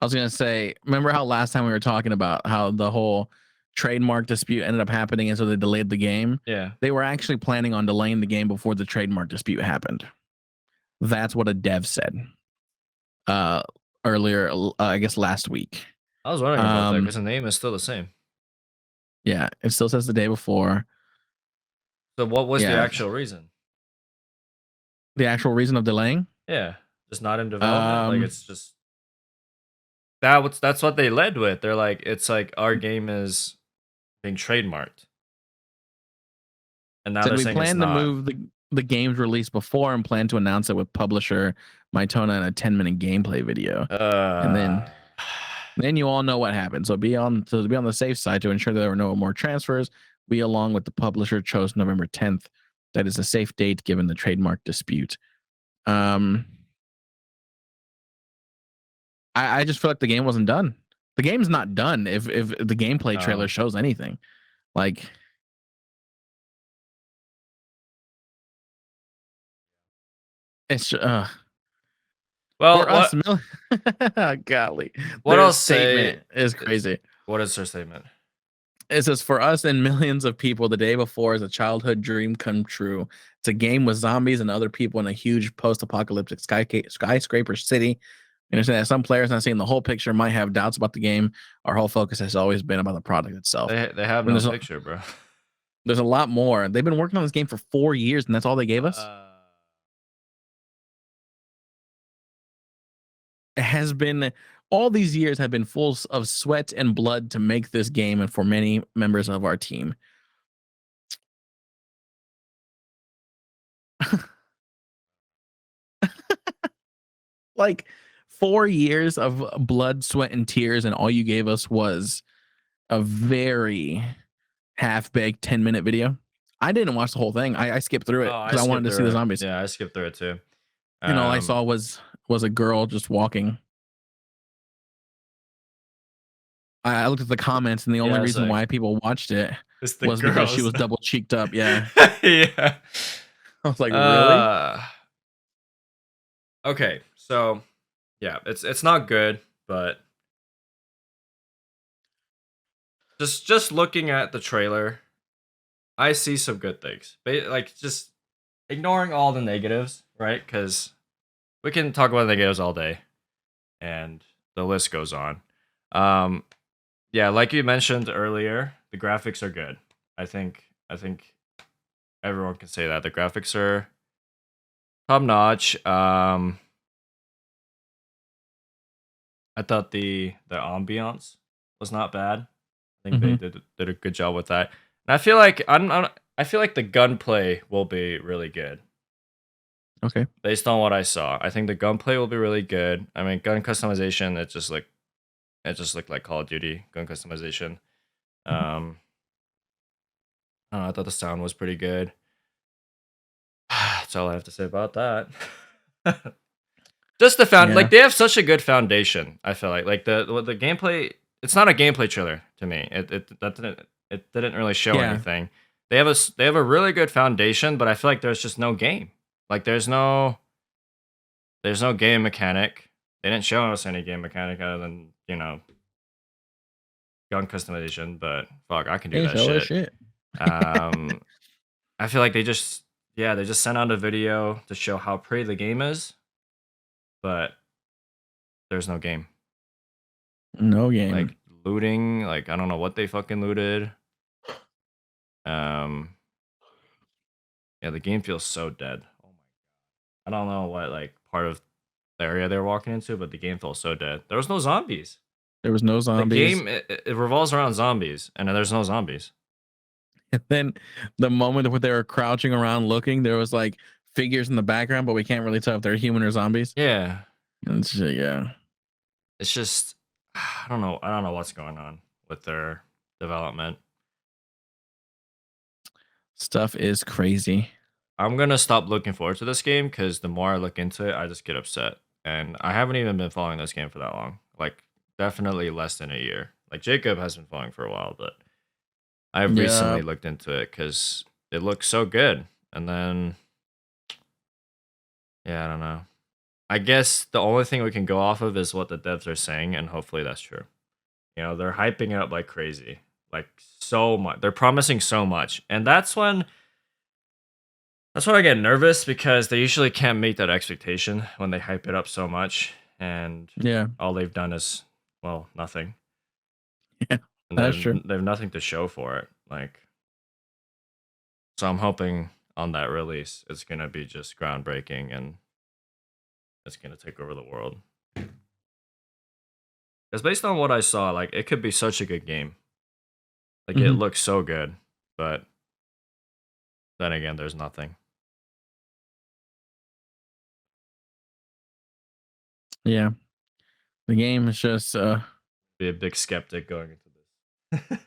I was gonna say, remember how last time we were talking about how the whole trademark dispute ended up happening, and so they delayed the game? Yeah. They were actually planning on delaying the game before the trademark dispute happened. That's what a dev said earlier, I guess last week. I was wondering about that because the name is still the same. Yeah, it still says the day before. So what was the actual reason? The actual reason of delaying? Yeah, just not in development. Like, it's just that's what they led with. They're like, it's like our game is being trademarked, and now so they're we saying plan to move the game's release before and plan to announce it with publisher Mytona in a 10-minute gameplay video. And then you all know what happened. So to be on the safe side, to ensure there were no more transfers, we, along with the publisher, chose November 10th. That is a safe date given the trademark dispute. I just feel like the game wasn't done. The game's not done if the gameplay trailer shows anything. Like, it's well, for us, golly, what else statement is crazy. What is their statement? It says, for us and millions of people, the day before is a childhood dream come true. It's a game with zombies and other people in a huge post-apocalyptic skyscraper city. Understand that some players not seeing the whole picture might have doubts about the game. Our whole focus has always been about the product itself. They have no picture, bro. There's a lot more. They've been working on this game for 4 years, and that's all they gave us. It has been, all these years have been full of sweat and blood to make this game, and for many members of our team. Like 4 years of blood, sweat, and tears, and all you gave us was a very half-baked 10-minute video. I didn't watch the whole thing. I skipped through it because I wanted to see the zombies. Yeah, I skipped through it too. And all I saw was a girl just walking. I looked at the comments, and the only reason why people watched it was because she was double cheeked up. Yeah. Yeah. I was like, really? Okay, so yeah, it's not good, but just looking at the trailer, I see some good things. Like, just ignoring all the negatives, right? Because we can talk about negatives all day, and the list goes on. yeah, like you mentioned earlier, the graphics are good. I think everyone can say that the graphics are top notch. I thought the ambiance was not bad. I think they did a good job with that. And I feel like I feel like the gunplay will be really good. Okay. Based on what I saw, I think the gunplay will be really good. I mean, gun customization, it just looked like Call of Duty gun customization. I don't know, I thought the sound was pretty good. That's all I have to say about that. Just the like they have such a good foundation. I feel like the gameplay. It's not a gameplay trailer to me. It didn't really show anything. They have a really good foundation, but I feel like there's just no game. Like there's no game mechanic. They didn't show us any game mechanic other than gun customization. But fuck, I can do that shit. I feel like they just sent out a video to show how pretty the game is, but there's no game. No game. Like looting, like I don't know what they fucking looted. Yeah, the game feels so dead. Oh my god. I don't know what like part of the area they're walking into, but the game feels so dead. There was no zombies. There was no zombies. The game it revolves around zombies, and there's no zombies. And then the moment where they were crouching around looking, there was like figures in the background, but we can't really tell if they're human or zombies. Yeah. Yeah. It's just I don't know what's going on with their development. Stuff is crazy. I'm gonna stop looking forward to this game because the more I look into it, I just get upset. And I haven't even been following this game for that long. Like definitely less than a year. Like Jacob has been following for a while, but I've recently looked into it because it looks so good. And then, yeah, I don't know. I guess the only thing we can go off of is what the devs are saying, and hopefully that's true. You know, they're hyping it up like crazy, like so much. They're promising so much, and that's when I get nervous because they usually can't meet that expectation when they hype it up so much, and all they've done is nothing. Yeah, that's true. They have nothing to show for it. Like, so I'm hoping on that release it's gonna be just groundbreaking and it's gonna take over the world. Because based on what I saw, like it could be such a good game. Like it looks so good, but then again, there's nothing. Yeah, the game is just be a big skeptic going into this.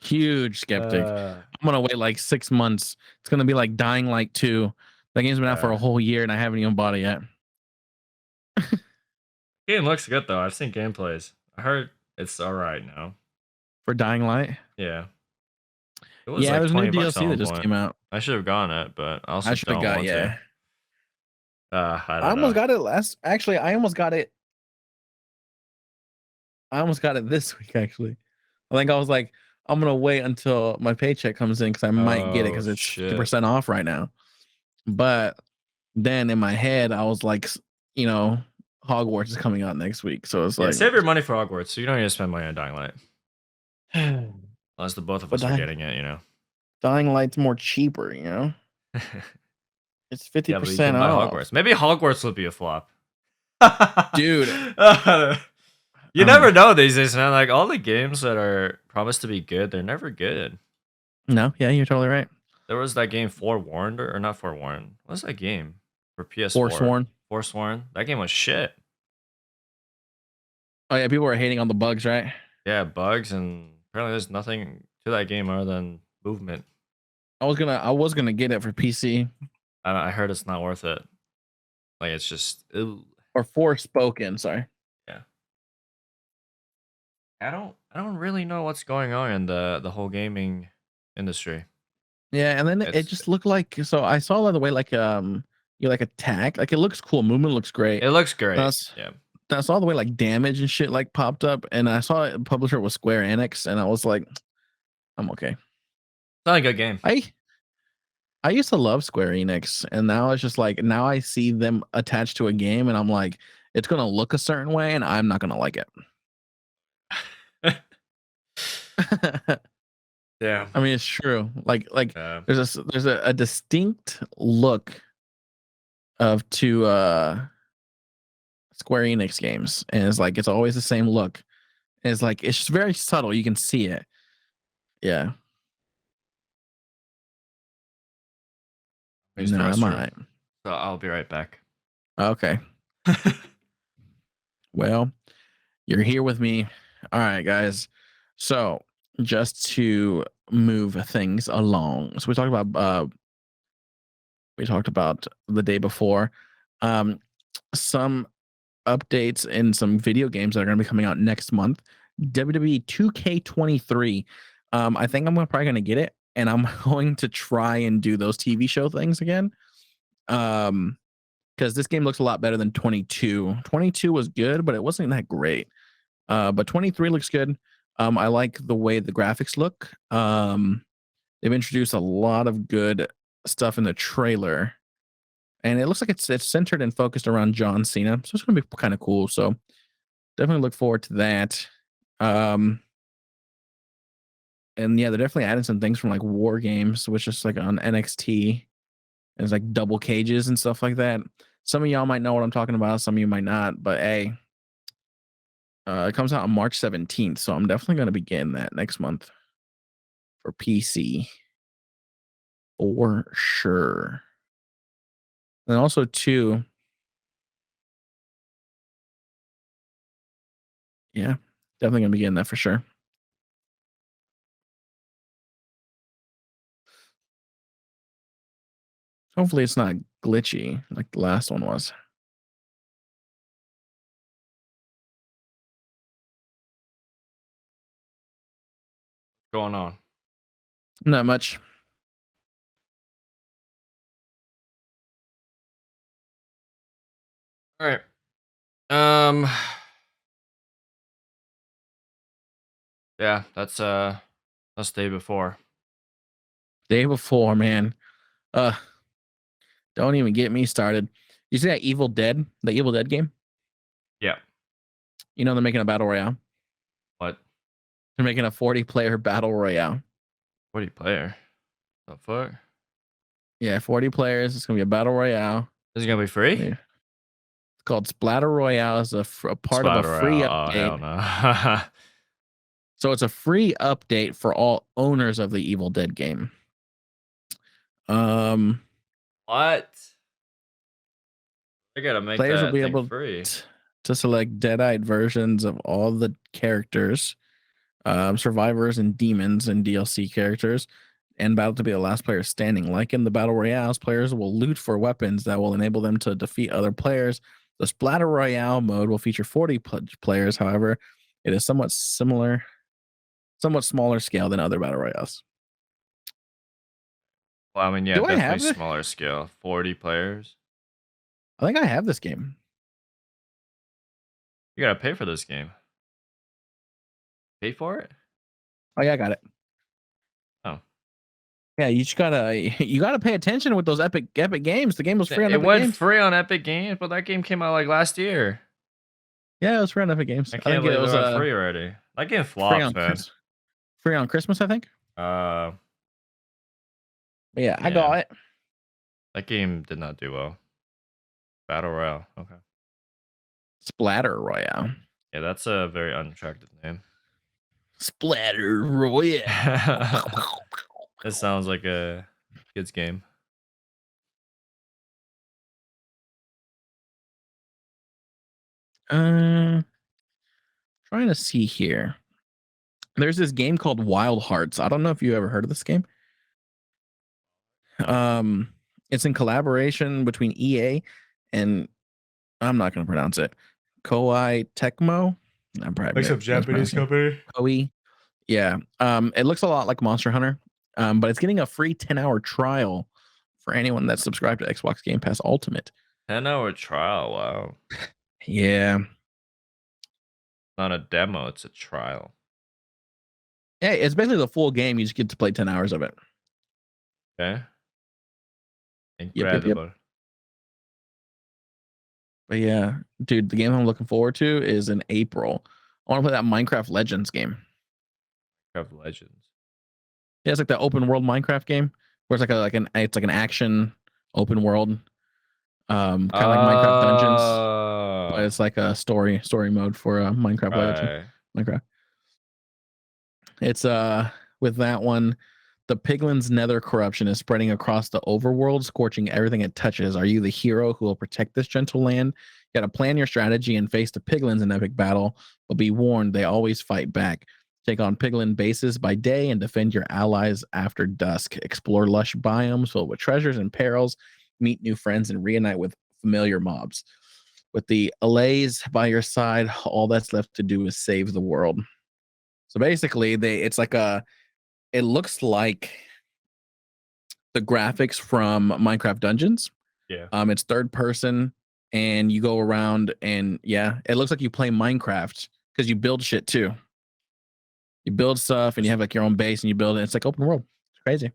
Huge skeptic. I'm gonna wait like 6 months. It's gonna be like Dying Light 2. That game's been out for a whole year and I haven't even bought it yet. Game looks good though. I've seen gameplays. I heard it's alright now. For Dying Light? Yeah. It was like there's new DLC that just came out. I should have gone it, but I also should have got to. I almost got it last. Actually, I almost got it. I almost got it this week. Actually, I think I was like, I'm gonna wait until my paycheck comes in because I might get it because it's 50% off right now. But then in my head, I was like, Hogwarts is coming out next week, so it's like save your money for Hogwarts, so you don't need to spend money on Dying Light. Unless the both of us are getting it, Dying Light's more cheaper, It's 50% off. Hogwarts. Maybe Hogwarts will be a flop. Dude. You never know these days, man. Like all the games that are promised to be good, they're never good. No, yeah, you're totally right. There was that game Forewarned or not Forewarned. What's that game for PS4? Forsworn. That game was shit. Oh yeah, people were hating on the bugs, right? Yeah, bugs, and apparently there's nothing to that game other than movement. I was gonna get it for PC. I heard it's not worth it. Like it's just or Forspoken, sorry. Yeah. I don't really know what's going on in the whole gaming industry. Yeah, and then it just looked like, so I saw by the way like you like attack, like it looks cool, movement looks great. It looks great. Yeah. I saw the way like damage and shit like popped up, and I saw a publisher was Square Enix, and I was like, I'm okay. It's not a good game. I used to love Square Enix, and now it's just like now I see them attached to a game, and I'm like, it's gonna look a certain way, and I'm not gonna like it. Yeah. I mean, it's true. Like there's a distinct look of two Square Enix games, and it's always the same look. And it's just very subtle. You can see it. Yeah. Use the No, I'm restroom. alright. So I'll be right back. Okay. Well, you're here with me. All right, guys. So just to move things along. So we talked about the day before. Some updates in some video games that are going to be coming out next month. WWE 2K23. I think probably going to get it, and I'm going to try and do those TV show things again. Because this game looks a lot better than 22. 22 was good, but it wasn't that great. But 23 looks good. I like the way the graphics look. They've introduced a lot of good stuff in the trailer, and it looks like it's centered and focused around John Cena, so it's gonna be kind of cool. So definitely look forward to that. And yeah, they're definitely adding some things from like War Games, which is like on NXT. There's like double cages and stuff like that. Some of y'all might know what I'm talking about. Some of you might not. But hey, it comes out on March 17th, so I'm definitely gonna be getting that next month for PC for sure. And also too, yeah, definitely gonna be getting that for sure. Hopefully it's not glitchy like the last one was. Going on. Not much. All right. Yeah, that's day before. Day before, man. Don't even get me started. You see that Evil Dead, the Evil Dead game? Yeah. You know they're making a battle royale. What? They're making a 40-player battle royale. 40 player. The fuck? Yeah, 40 players. It's gonna be a battle royale. Is it gonna be free? Yeah. It's called Splatter Royale. It's a part of a Splatter free royale. Oh update. hell no. So it's a free update for all owners of the Evil Dead game. What? I gotta make Players will that be thing able free. to select dead-eyed versions of all the characters, survivors and demons and DLC characters, and battle to be the last player standing. Like in the battle royales, players will loot for weapons that will enable them to defeat other players. The Splatter Royale mode will feature 40 players. However, it is somewhat smaller scale than other battle royales. Well, I mean, yeah, Do I have definitely it? smaller scale. 40 players. I think I have this game. You gotta pay for this game. Pay for it? Oh yeah, I got it. Oh. Yeah, you just gotta pay attention with those epic games. The game was free on It Epic went Games. free on Epic Games, but that game came out like last year. Yeah, it was free on Epic Games. I I can't think it believe was it went free already. That game free flops, man. free on Christmas, I think. Uh, But yeah, I yeah. got it. That game did not do well. Battle Royale. Okay. Splatter Royale. Yeah, that's a very unattractive name. Splatter Royale. That sounds like a kid's game. Trying to see here. There's this game called Wild Hearts. I don't know if you ever heard of this game. It's in collaboration between EA and I'm not going to pronounce it. Koei Tecmo. I'm probably Like some Japanese company. Koei. Yeah. It looks a lot like Monster Hunter. But it's getting a free 10-hour trial for anyone that's subscribed to Xbox Game Pass Ultimate. 10-hour trial. Wow. Yeah. Not a demo, it's a trial. Yeah, it's basically the full game. You just get to play 10 hours of it. Okay. Incredible. Yep. But yeah, dude, the game I'm looking forward to is in April. I want to play that Minecraft Legends game. Minecraft Legends. Yeah, it's like the open world Minecraft game where it's like an action open world, kind of like Minecraft Dungeons, but it's like a story mode for Minecraft Legend. Right. Minecraft. It's with that one, the piglin's nether corruption is spreading across the overworld, scorching everything it touches. Are you the hero who will protect this gentle land? You gotta plan your strategy and face the piglins in epic battle, but be warned, they always fight back. Take on piglin bases by day and defend your allies after dusk. Explore lush biomes filled with treasures and perils. Meet new friends and reunite with familiar mobs. With the allays by your side, all that's left to do is save the world. So basically, it looks like the graphics from Minecraft Dungeons. Yeah. It's third person, and you go around, and yeah, it looks like you play Minecraft because you build shit too. You build stuff, and you have like your own base, and you build it. It's like open world. It's crazy.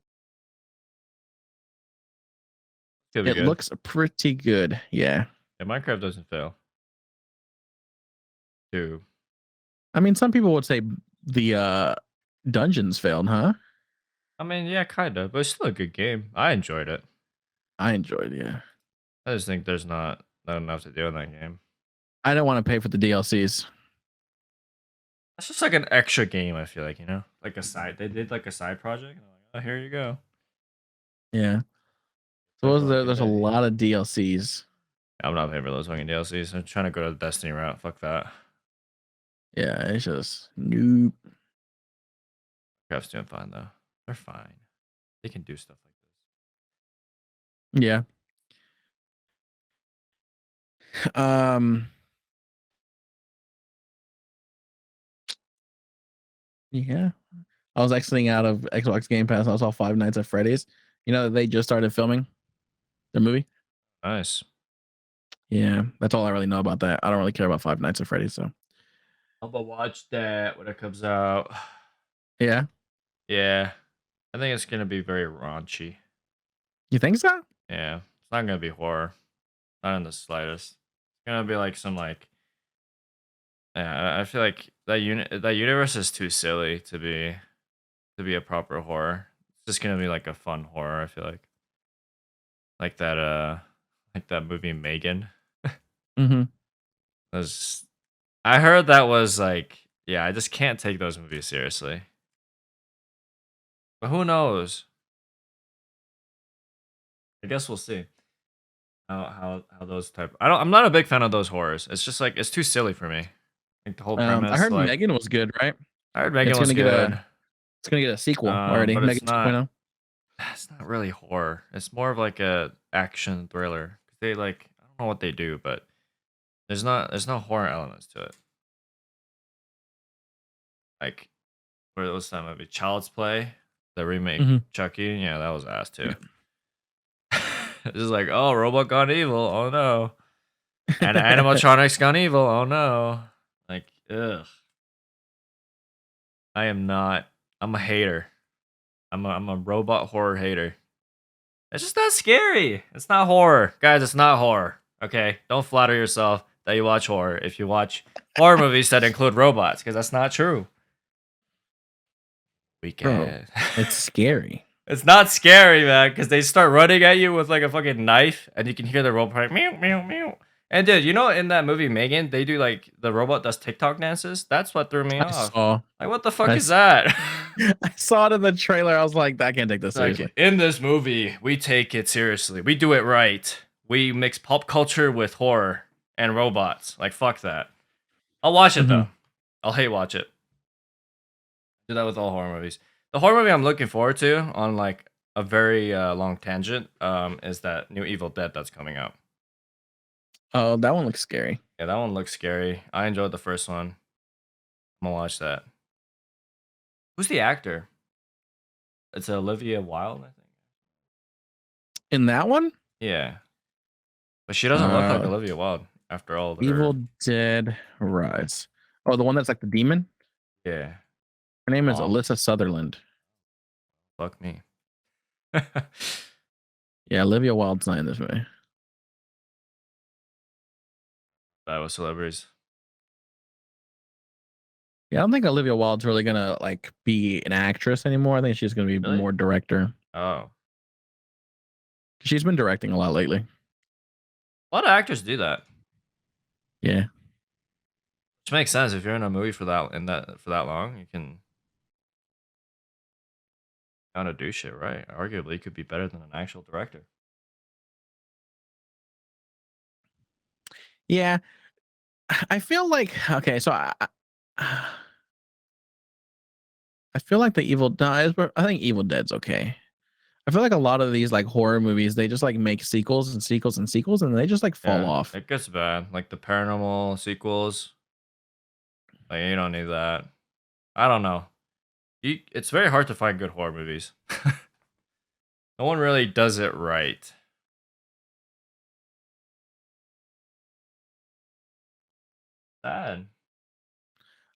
It looks pretty good. Yeah. Yeah, Minecraft doesn't fail. Too. I mean, some people would say the dungeons failed, huh? I mean, yeah, kind of, but it's still a good game. I enjoyed it. I enjoyed it, yeah. I just think there's not enough to do in that game. I don't want to pay for the DLCs. It's just like an extra game, I feel like, you know? Like a side. They did like a side project. And I'm like, oh, here you go. Yeah. So there's a lot of DLCs. I'm not paying for those fucking DLCs. I'm trying to go to the Destiny route. Fuck that. Yeah, it's just nope. Craft's doing fine though. They're fine. They can do stuff like this. Yeah. Yeah. I was exiting out of Xbox Game Pass. I saw Five Nights at Freddy's. You know, they just started filming the movie. Nice. Yeah, that's all I really know about that. I don't really care about Five Nights at Freddy's, so I'll watch that when it comes out. Yeah. Yeah. I think it's gonna be very raunchy. You think so? Yeah. It's not gonna be horror. Not in the slightest. It's gonna be like some like yeah, I feel like that universe is too silly to be a proper horror. It's just gonna be like a fun horror, I feel like. Like that movie Megan. Mm-hmm. I heard that was like, yeah, I just can't take those movies seriously. But who knows? I guess we'll see. How those type. I'm not a big fan of those horrors. It's just like it's too silly for me. Like the whole premise. I heard like, Megan was good, right? I heard Megan was good. It's gonna get a sequel already. But Megan 2.0. It's not really horror. It's more of like a action thriller. They like I don't know what they do, but there's no horror elements to it. Like where was that movie? Child's Play, the remake, Chucky. Yeah, that was ass too. It's just like, oh, robot gone evil. Oh no. And animatronics gone evil. Oh no. Like, ugh. I'm a hater. I'm a robot horror hater. It's just not scary. It's not horror. Guys, it's not horror. Okay? Don't flatter yourself that you watch horror if you watch horror movies that include robots, because that's not true. Bro, it's scary. It's not scary, man, because they start running at you with like a fucking knife, and you can hear the robot like meow meow meow. And dude, you know in that movie Megan, they do like the robot does TikTok dances. That's what threw me off. Like, what the fuck is that? I saw it in the trailer. I was like, I can't take this seriously. Like, in this movie, we take it seriously. We do it right. We mix pop culture with horror and robots. Like, fuck that. I'll watch it though. I'll hate watch it. Do that with all horror movies. The horror movie I'm looking forward to on like a very long tangent is that new Evil Dead that's coming out. Oh, that one looks scary. Yeah, that one looks scary. I enjoyed the first one. I'm gonna watch that. Who's the actor? It's Olivia Wilde, I think. In that one? Yeah. But she doesn't look like Olivia Wilde after all. Evil Dead Rise. Oh, the one that's like the demon? Yeah. Her name is Alyssa Sutherland. Fuck me. Yeah, Olivia Wilde's not in this movie. That was celebrities. Yeah, I don't think Olivia Wilde's really gonna like be an actress anymore. I think she's gonna be Really? more director. Oh. She's been directing a lot lately. A lot of actors do that. Yeah. Which makes sense if you're in a movie for that long, you can kind of do shit right. Arguably, it could be better than an actual director. Yeah. I feel like okay, so I feel like the Evil Dies, but I think Evil Dead's okay. I feel like a lot of these like horror movies, they just like make sequels and sequels and sequels, and they just like fall Yeah, off. it gets bad. Like the paranormal sequels, like you don't need that. I don't know. It's very hard to find good horror movies. No one really does it right. Sad.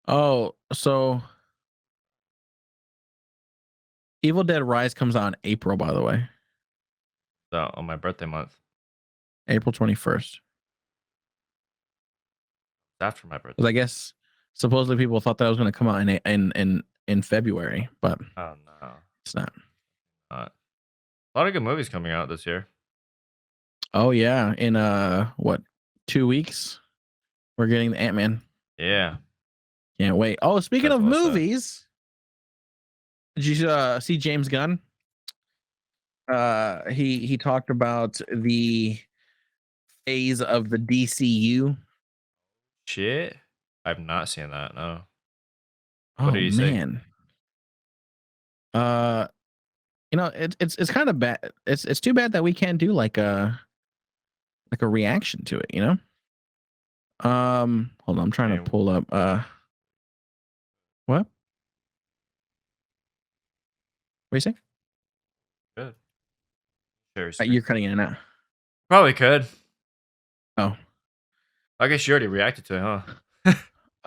Oh, so Evil Dead Rise comes out in April, by the way, So on my birthday month, April 21st. after my birthday. Because I guess supposedly people thought that was going to come out in February, but Oh no, it's not. not. A lot of good movies coming out this year. Oh yeah, in what 2 weeks we're getting the Ant-Man. Yeah. Can't wait. Oh, speaking That's of well said. movies, did you see James Gunn? He talked about the phase of the DCU. Shit. I've not seen that. No. What Oh did he say? man. Uh, it's kind of bad. It's too bad that we can't do like a reaction to it. Hold on, I'm trying to Hey, pull up. What? What are you saying? good. Share your You're screen. cutting in and out. Probably could. Oh, I guess you already reacted to it, huh?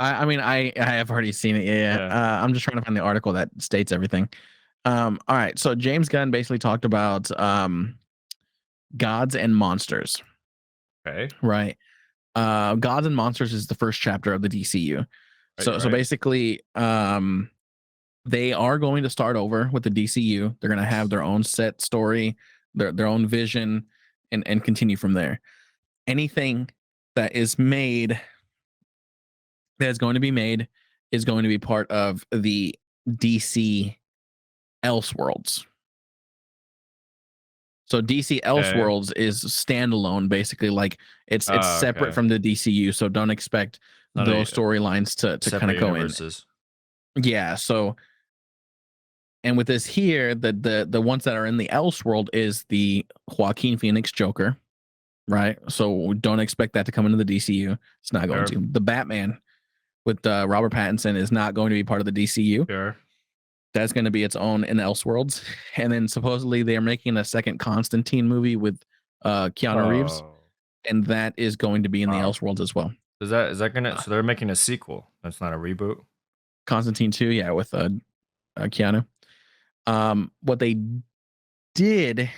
I mean, I have already seen it. Yeah. Yeah. I'm just trying to find the article that states everything. All right. So James Gunn basically talked about gods and monsters, Okay. right? Gods and Monsters is the first chapter of the DCU. Right. So basically, they are going to start over with the DCU. They're going to have their own set story, their own vision, and continue from there. Anything that is made that is going to be made is going to be part of the DC Elseworlds. So DC Okay. Elseworlds is standalone, basically. Like it's Oh, separate okay. from the DCU. So don't expect Not those storylines to kind separate of go in. universes. Yeah. So and with this here, the ones that are in the Elseworld is the Joaquin Phoenix Joker, right? So don't expect that to come into the DCU. It's not going Sure. to. The Batman with Robert Pattinson is not going to be part of the DCU. Sure. That's going to be its own in Elseworlds. And then supposedly they are making a second Constantine movie with Keanu Reeves, Oh. and that is going to be in the Wow. Elseworlds as well. Is that gonna? So they're making a sequel. That's not a reboot. Constantine 2, yeah, with Keanu. What they did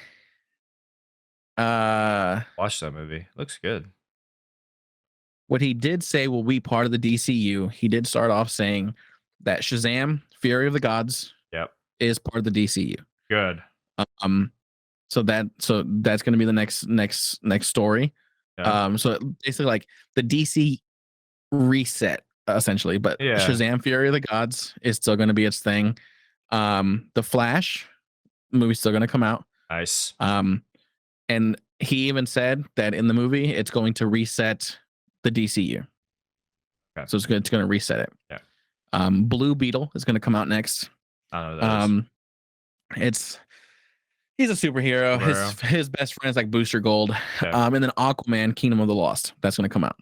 Watch that movie. Looks good. what he did say will be part of the DCU. He did start off saying that Shazam, Fury of the Gods, Yep. is part of the DCU. Good. So that's going to be the next story. Yeah. So basically like the DC reset essentially, but Yeah. Shazam, Fury of the Gods is still going to be its thing. The Flash movie's still going to come out. Nice. And he even said that in the movie it's going to reset the DCU. Okay. So it's going to reset it. Yeah. Blue Beetle is going to come out next. I don't know that is. He's a superhero. His best friend is like Booster Gold. Yeah. And then Aquaman, Kingdom of the Lost, that's going to come out.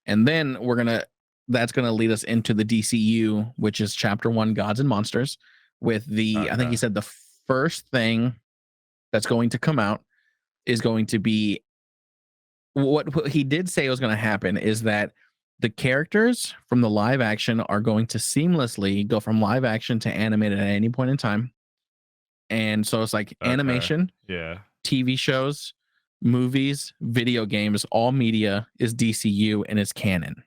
And then that's going to lead us into the DCU, which is Chapter 1, Gods and Monsters, with I think he said the first thing that's going to come out is going to be what he did say was going to happen is that the characters from the live action are going to seamlessly go from live action to animated at any point in time. And so it's like animation, yeah, TV shows, movies, video games, all media is DCU and it's canon.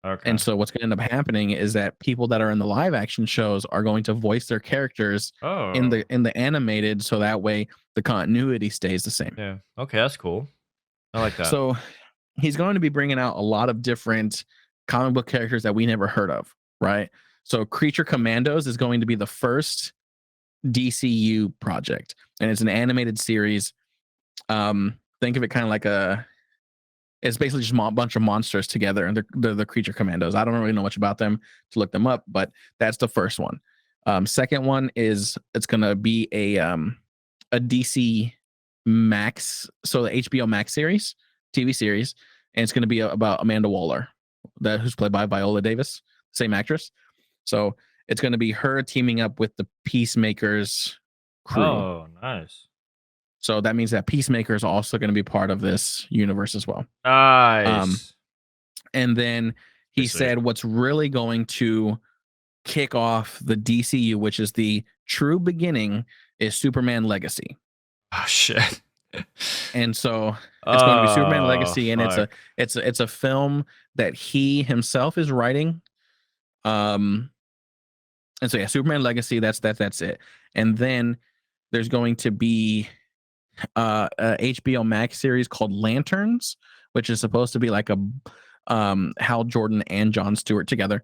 Okay. And so what's going to end up happening is that people that are in the live action shows are going to voice their characters in Oh. the animated, so that way the continuity stays the same. Yeah. Okay, that's cool. I like that. So he's going to be bringing out a lot of different comic book characters that we never heard of, right? So Creature Commandos is going to be the first DCU project, and it's an animated series. Think of it kind of like it's basically just a bunch of monsters together, and they're the Creature Commandos. I don't really know much about them to look them up, but that's the first one. Second one is it's gonna be a DC Max, so the HBO Max series, TV series, and it's gonna be about Amanda Waller, who's played by Viola Davis, same actress. So it's gonna be her teaming up with the Peacemakers crew. Oh, nice. So that means that Peacemaker is also going to be part of this universe as well. Nice. And then he said what's really going to kick off the DCU, which is the true beginning, is Superman Legacy. Oh shit. And so it's going to be Superman Legacy, and it's a film that he himself is writing. And so yeah, Superman Legacy, that's it. And then there's going to be a HBO Max series called Lanterns, which is supposed to be like a Hal Jordan and John Stewart together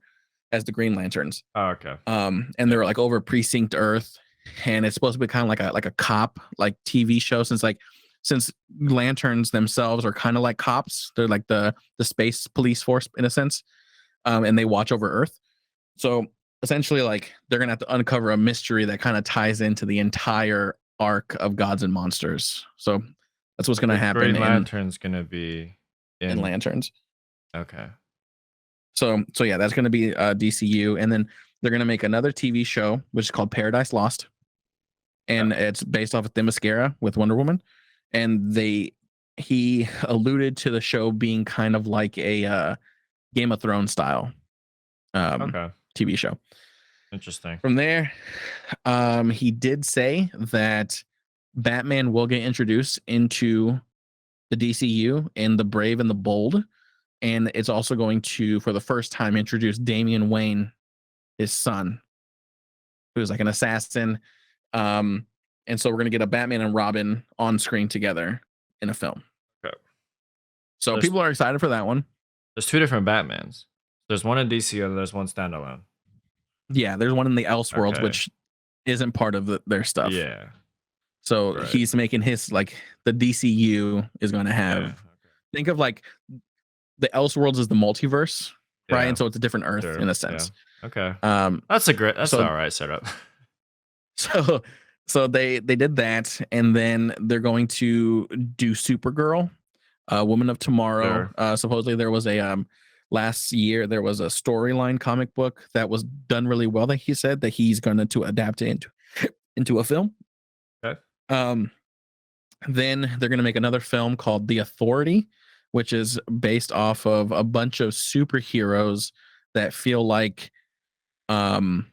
as the Green Lanterns. Oh, okay. And they're like over Precinct Earth, and it's supposed to be kind of like a cop like TV show, since Lanterns themselves are kind of like cops. They're like the space police force in a sense, and they watch over Earth. So essentially, like, they're gonna have to uncover a mystery that kind of ties into the entire arc of Gods and Monsters. So that's what's gonna happen. Green Lantern's gonna be in Lanterns. Okay. So yeah, that's gonna be DCU, and then they're gonna make another TV show which is called Paradise Lost, and it's based off of Themyscira with Wonder Woman, and he alluded to the show being kind of like a Game of Thrones style TV show. Interesting. From there, he did say that Batman will get introduced into the DCU in The Brave and the Bold, and it's also going to, for the first time, introduce Damian Wayne, his son, who's like an assassin. And so we're gonna get a Batman and Robin on screen together in a film. Okay. So people are excited for that one. There's two different Batmans. There's one in DC and there's one standalone. Yeah, there's one in the Elseworlds, which isn't part of their stuff. Yeah. So he's making his, like, the DCU is going to have, think of like the Elseworlds is the multiverse, right? And so it's a different Earth in a sense. Yeah. Okay. That's all right setup. So they did that, and then they're going to do Supergirl, Woman of Tomorrow. Sure. Supposedly there was a last year there was a storyline comic book that was done really well that he said that he's going to adapt it into a film. Okay. Then they're going to make another film called The Authority, which is based off of a bunch of superheroes that feel like the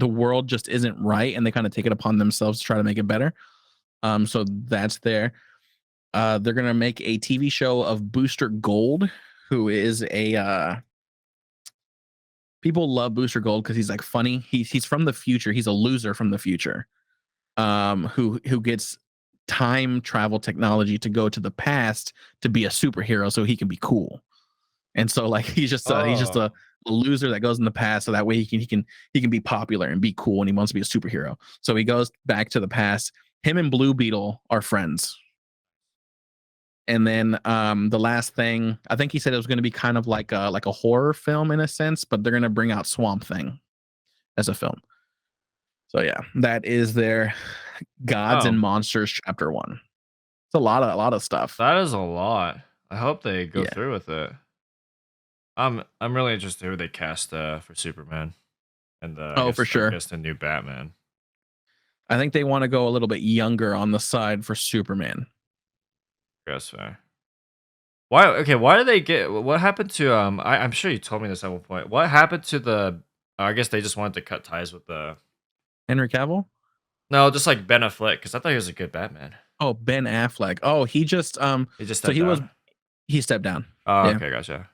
world just isn't right, and they kind of take it upon themselves to try to make it better. So that's there. They're going to make a TV show of Booster Gold, who is people love Booster Gold because he's like funny. He's from the future. He's a loser from the future, who gets time travel technology to go to the past to be a superhero so he can be cool. And so, like, he's just a loser that goes in the past so that way he can be popular and be cool, and he wants to be a superhero. So he goes back to the past. Him and Blue Beetle are friends. And then the last thing, I think he said it was going to be kind of like a horror film in a sense, but they're going to bring out Swamp Thing as a film. So yeah, that is their Gods and Monsters Chapter 1. It's a lot of stuff. That is a lot. I hope they go through with it. I'm really interested who they cast for Superman, and for sure, I guess the new Batman. I think they want to go a little bit younger on the side for Superman. That's fair. Why? Okay, why did they get? What happened to? I'm sure you told me this at one point. What happened to the? I guess they just wanted to cut ties with the Henry Cavill. No, just like Ben Affleck, because I thought he was a good Batman. Oh, Ben Affleck. Oh, he stepped down. He stepped down. Oh, okay, gotcha.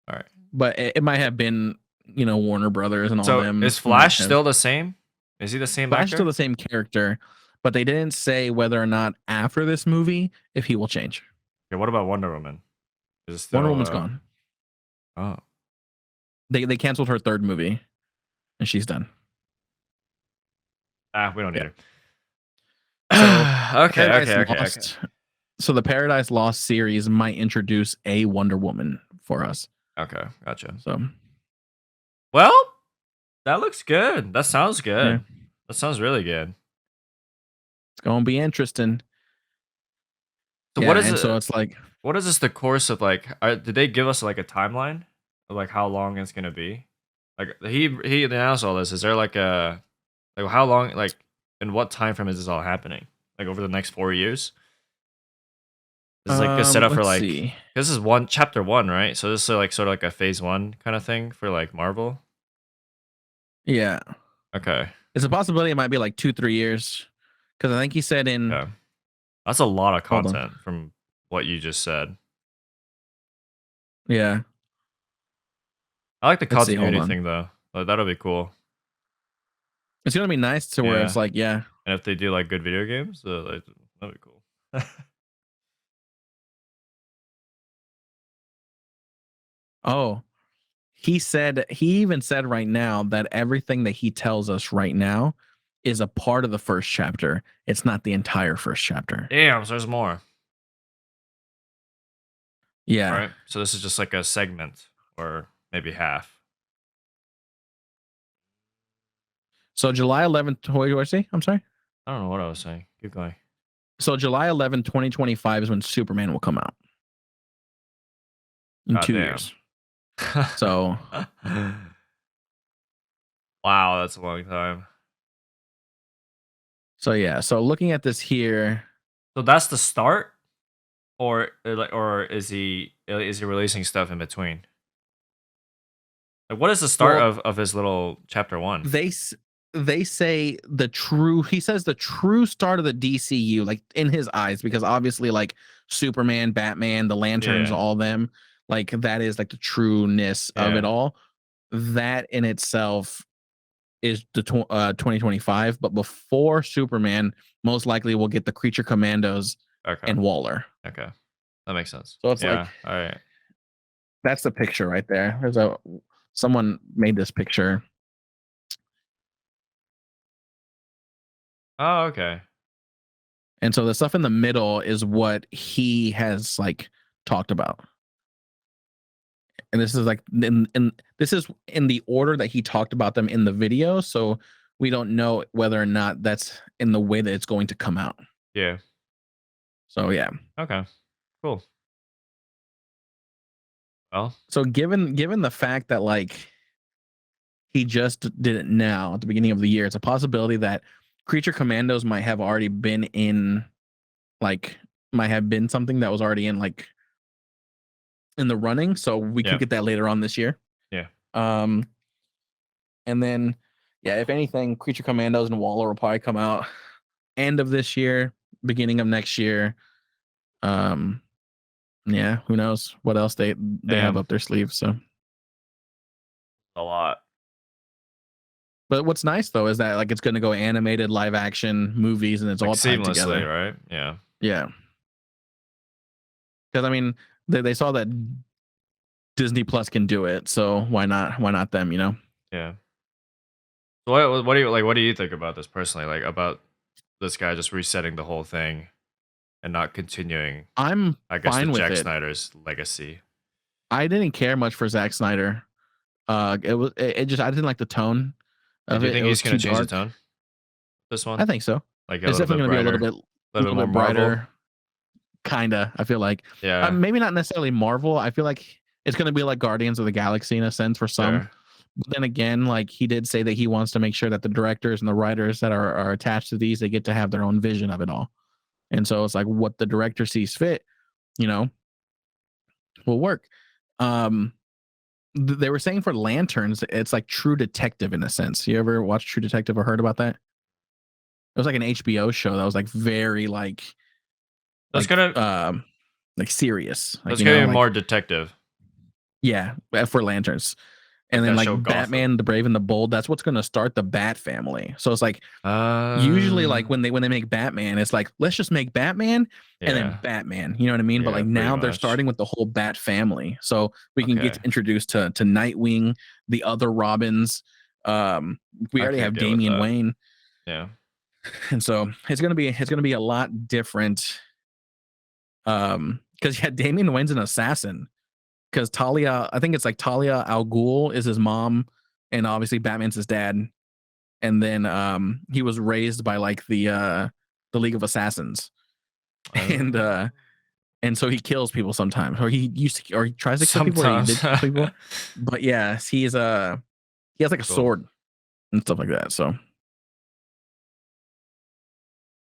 All right. But it might have been, Warner Brothers and all So them. is Flash still the same? Is he the same Flash actor? still the same character, but they didn't say whether or not after this movie if he will change. Okay, what about Wonder Woman? Is it still, Wonder Woman's gone. Oh. They canceled her third movie, and she's done. We don't need her. So, okay. So the Paradise Lost series might introduce a Wonder Woman for us. Okay, gotcha. So, well, that looks good. That sounds good. Yeah. That sounds really good. It's gonna be interesting. So what is it? So it's like, what is this? The course of like? Did they give us like a timeline of like how long it's gonna be? Like he announced all this. Is there like a how long, like, in what time frame is this all happening? Like over the next 4 years? This is like a setup for like this is chapter 1, right? So this is like sort of like a phase 1 kind of thing for like Marvel. Yeah. Okay. It's a possibility it might be like 2-3 years, because I think he said in. Yeah. That's a lot of content from what you just said. Yeah. I like the continuity thing though. Like, that'll be cool. It's gonna be nice to where it's like, yeah. And if they do like good video games, that'd be cool. Oh, he even said right now that everything that he tells us right now is a part of the first chapter. It's not the entire first chapter. Damn, so there's more. Yeah. All right. So this is just like a segment, or maybe half. So July 11th, what did I say? I'm sorry? I don't know what I was saying. Keep going. So July 11th, 2025 is when Superman will come out. In 2 years. So. Wow, that's a long time. So yeah, so looking at this here. So that's the start? Or is he releasing stuff in between? Like, what is the start of his little chapter 1? They say he says the true start of the DCU, like in his eyes, because obviously like Superman, Batman, the Lanterns, all them, like that is like the trueness of it all. That in itself is the 2025, but before Superman, most likely we'll get the Creature Commandos and Waller. Okay. That makes sense. So it's like, all right. That's the picture right there. Someone made this picture. Oh, okay. And so the stuff in the middle is what he has like talked about. And this is like this is in the order that he talked about them in the video. So we don't know whether or not that's in the way that it's going to come out. Yeah. So yeah. Okay. Cool. Well. So given the fact that like he just did it now at the beginning of the year, it's a possibility that Creature Commandos might have already been in, like, might have been something that was already in like in the running. So we could get that later on this year. Yeah. And then, if anything, Creature Commandos and Waller will probably come out end of this year, beginning of next year. Yeah, who knows what else they have up their sleeves. So a lot. But what's nice though is that like it's going to go animated, live action movies, and it's like all tied seamlessly together, right? Yeah. Yeah. Because I mean, they saw that Disney Plus can do it, so why not? Why not them? You know? Yeah. So what do you like? What do you think about this personally? Like about this guy just resetting the whole thing and not continuing? I guess fine with Zack Snyder's legacy. I didn't care much for Zack Snyder. It just I didn't like the tone of do you it. think he's going to change the tone? This one, I think so. Like it's definitely going to be a little bit brighter. Kinda, I feel like. Yeah. Maybe not necessarily Marvel. I feel like it's going to be like Guardians of the Galaxy in a sense for some. Sure. But then again, like he did say that he wants to make sure that the directors and the writers that are attached to these, they get to have their own vision of it all. And so it's like what the director sees fit, will work. They were saying for Lanterns, it's like True Detective in a sense. You ever watched True Detective or heard about that? It was like an HBO show that was like very like that's like, like serious. That's gonna be more detective. Yeah, for lanterns. Like And then that like show Batman, Gotham. the Brave and the Bold, that's what's going to start the Bat family. So it's like usually like Uh, when they make Batman, it's like let's just make Batman and then yeah, Batman. You know what I mean? But yeah, like pretty now they're much. starting with the whole Bat family, so we can get Okay, introduced to Nightwing, the other Robins. We I already could have get with Damian that. Wayne, Yeah. and so it's gonna be a lot different. Because yeah, Damian Wayne's an assassin. Because Talia, I think it's like Talia Al Ghul is his mom, and obviously Batman's his dad. And then he was raised by like the League of Assassins. And Oh. and so he kills people sometimes, or he tries to kill people, or he Sometimes. did kill people. But yeah, he has like a Cool. sword and stuff like that. So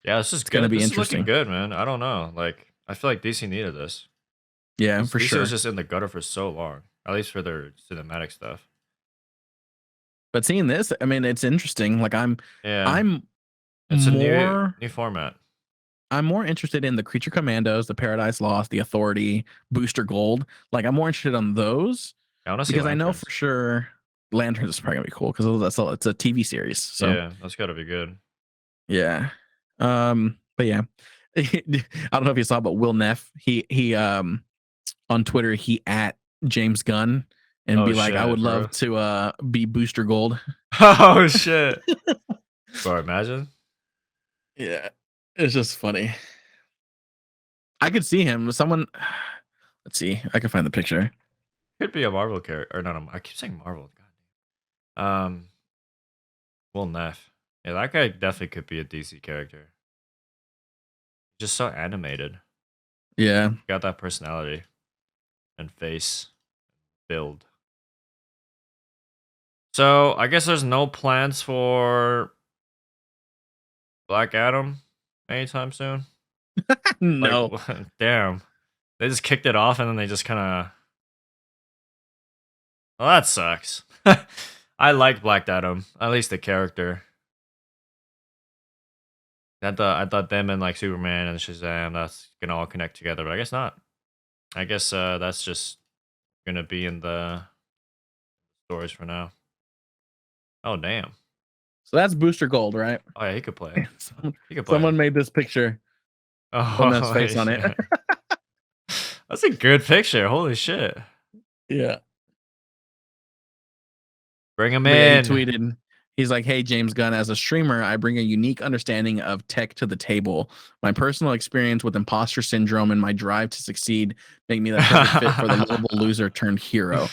Yeah, this is it's gonna good. be This is looking interesting. good, man. I don't know. Like, I feel like DC needed this. Yeah, for DC was sure. just in the gutter for so long, at least for their cinematic stuff. But seeing this, I mean, it's interesting. Like Yeah, I'm it's a new more new format. I'm more interested in the Creature Commandos, the Paradise Lost, the Authority, Booster Gold. Like I'm more interested on those I want to see because I know for lanterns. sure Lanterns is probably gonna be cool because it's a TV series. So Yeah, that's got to be good. yeah. But yeah. I don't know if you saw, but Will Neff, he on Twitter, he at James Gunn and Oh be like, I shit, would for love real? to be Booster Gold. Oh shit, bro! Imagine. Yeah. It's just funny. I could see him. Someone let's see. I can find the picture. Could be a Marvel character, or not? I keep saying Marvel. God. Will Neff. Yeah, that guy definitely could be a DC character. Just so animated. Yeah. Got that personality and face build. So I guess there's no plans for Black Adam anytime soon. Like, No. damn, they just kicked it off and then they just kind of. Well, that sucks. I like Black Adam, at least the character. I thought them and like Superman and Shazam that's gonna all connect together, but I guess not. I guess that's just gonna be in the stories for now. Oh damn. So that's Booster Gold, right? Oh yeah, he could play. He could play. Someone made this picture. Will Neff's Oh face on it. shit. That's a good picture. Holy shit. Yeah. Bring him But yeah, he in. tweeted, he's like, hey, James Gunn, as a streamer, I bring a unique understanding of tech to the table. My personal experience with imposter syndrome and my drive to succeed make me the perfect fit for the lovable loser turned hero.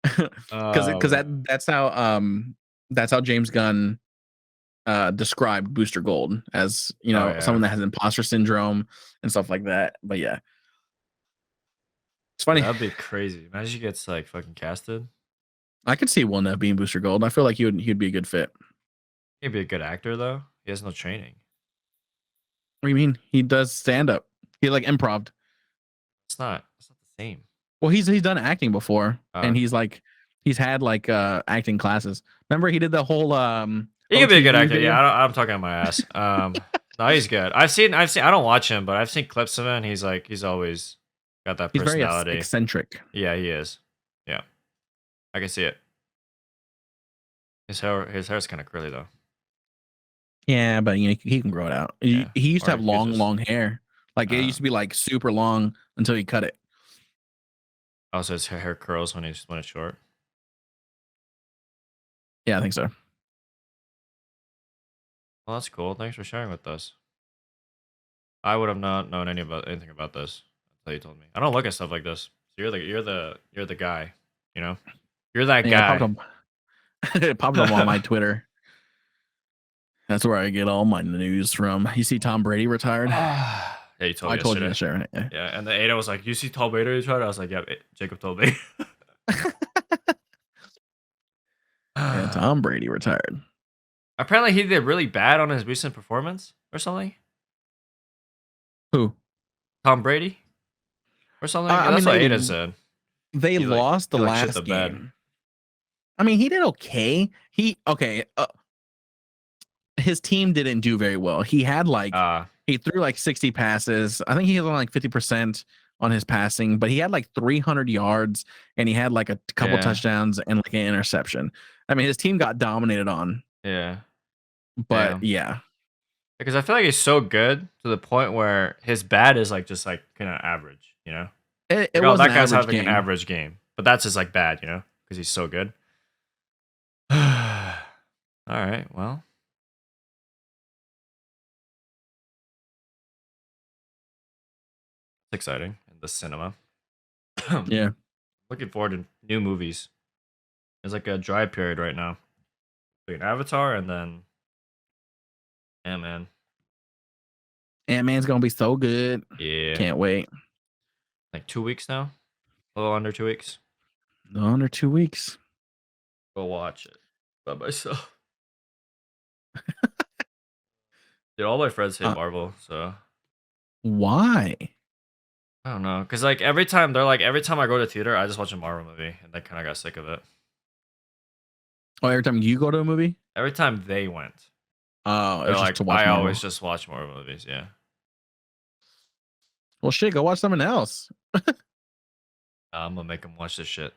Because Man. that's how James Gunn described Booster Gold as, Oh yeah. someone that has imposter syndrome and stuff like that. But yeah, it's funny. That'd be crazy. Imagine he gets like fucking casted. I could see Will Neff being Booster Gold. I feel like he'd be a good fit. He'd be a good actor though. He has no training. What do you mean? He does stand up. He like improv. It's not the same. Well, he's done acting before, and Okay. he's had like acting classes. Remember, he did the whole He could be a good OTV actor. Yeah, video. I'm talking on my ass. No, he's good. I've seen. I don't watch him, but I've seen clips of him. And he's always got that He's very personality. eccentric. Yeah, he is. Yeah, I can see it. His hair's kind of curly though. Yeah, but he can grow it out. Yeah, He used to or have he could just. long hair. Like it used to be like super long until he cut it. Also, his hair curls when it's short. Yeah, I think so. Well, that's cool. Thanks for sharing with us. I would have not known anything about this until you told me. I don't look at stuff like this. So you're the guy. You know, you're that Yeah, guy. it popped up on my Twitter. That's where I get all my news from. You see, Tom Brady retired. Yeah, you told I me told you yesterday. yesterday. Right? Yeah, and the Ada was like, "You see Tom Brady tried?" I was like, "Yeah, Jacob told me." Yeah, Tom Brady retired. Apparently, he did really bad on his recent performance or something. Who? Tom Brady or something. I That's mean, what Ada said. they lost the He shit the last bed. game. I mean, he did okay. His team didn't do very well. He had like he threw like 60 passes. I think he was on like 50%. on his passing, but he had like 300 yards and he had like a couple touchdowns and like an interception. I mean, his team got dominated on. Yeah. But yeah. Because I feel like he's so good to the point where his bad is like just like kind of average, you know? It like, was that guy's having game. an average game, but that's just like bad, you know? Because he's so good. All right, well. It's exciting in the cinema. Yeah. Looking forward to new movies. There's like a dry period right now. Like an Avatar and then Ant-Man. Ant-Man's gonna be so good. Yeah. Can't wait. Like 2 weeks now? A little under 2 weeks. No, under 2 weeks. Go watch it by myself. Dude, all my friends hate Marvel, so. Why? I don't know. Because like every time I go to theater, I just watch a Marvel movie and I kind of got sick of it. Oh, every time you go to a movie? Every time they went. Oh, it's like, just to watch I Marvel. always just watch Marvel movies, yeah. Well, shit, go watch something else. I'm gonna make them watch this shit.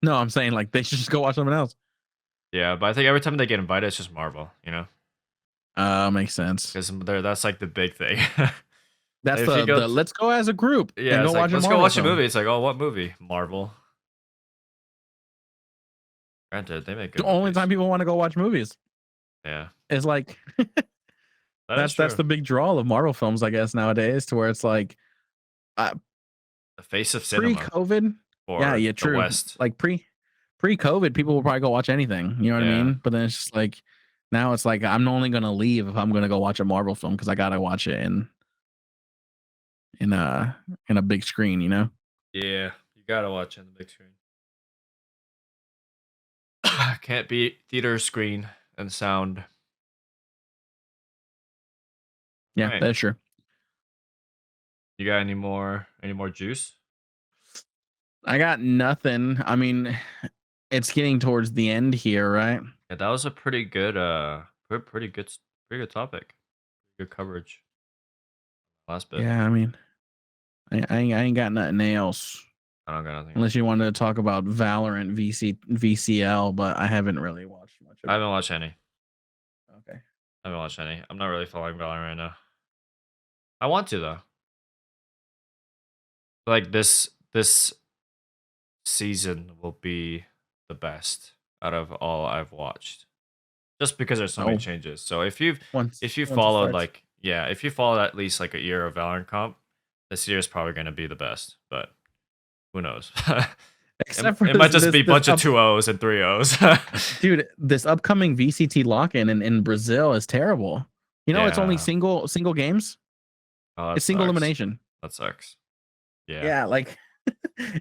No, I'm saying like they should just go watch something else. Yeah, but I think every time they get invited, it's just Marvel, you know? Makes sense. Because that's like the big thing. That's the let's go as a group. Yeah, and go watch let's go watch a movie. It's like, oh, what movie? Marvel. Granted, they make good the only time people want to go watch movies. Yeah. It's like that's the big draw of Marvel films, I guess, nowadays, to where it's like the face of cinema. Pre-COVID. Yeah, true. West. Like pre-COVID, people will probably go watch anything. You know what I mean? But then it's just like now it's like I'm only gonna leave if I'm gonna go watch a Marvel film because I gotta watch it in a big screen, you know? Yeah, you gotta watch it in the big screen. Can't beat theater screen and sound. Yeah, right. That's true. You got any more juice? I got nothing. I mean, it's getting towards the end here, right? Yeah, that was a pretty good pretty good topic. Good coverage. Last bit. Yeah, I mean, I ain't got nothing else. I don't got nothing. Unless you wanted to talk about Valorant VCL, but I haven't really watched much of it. I haven't watched any. Okay. I haven't watched any. I'm not really following Valorant right now. I want to though. Like this season will be the best out of all I've watched. Just because there's so many changes. So if you followed like if you followed at least like a year of Valorant comp, this year is probably going to be the best, but who knows? Except for it might just be a bunch of 2-0s and 3-0s. Dude, this upcoming VCT lock-in in Brazil is terrible. You know, it's only single games. It's single elimination. That sucks. Yeah. Yeah, like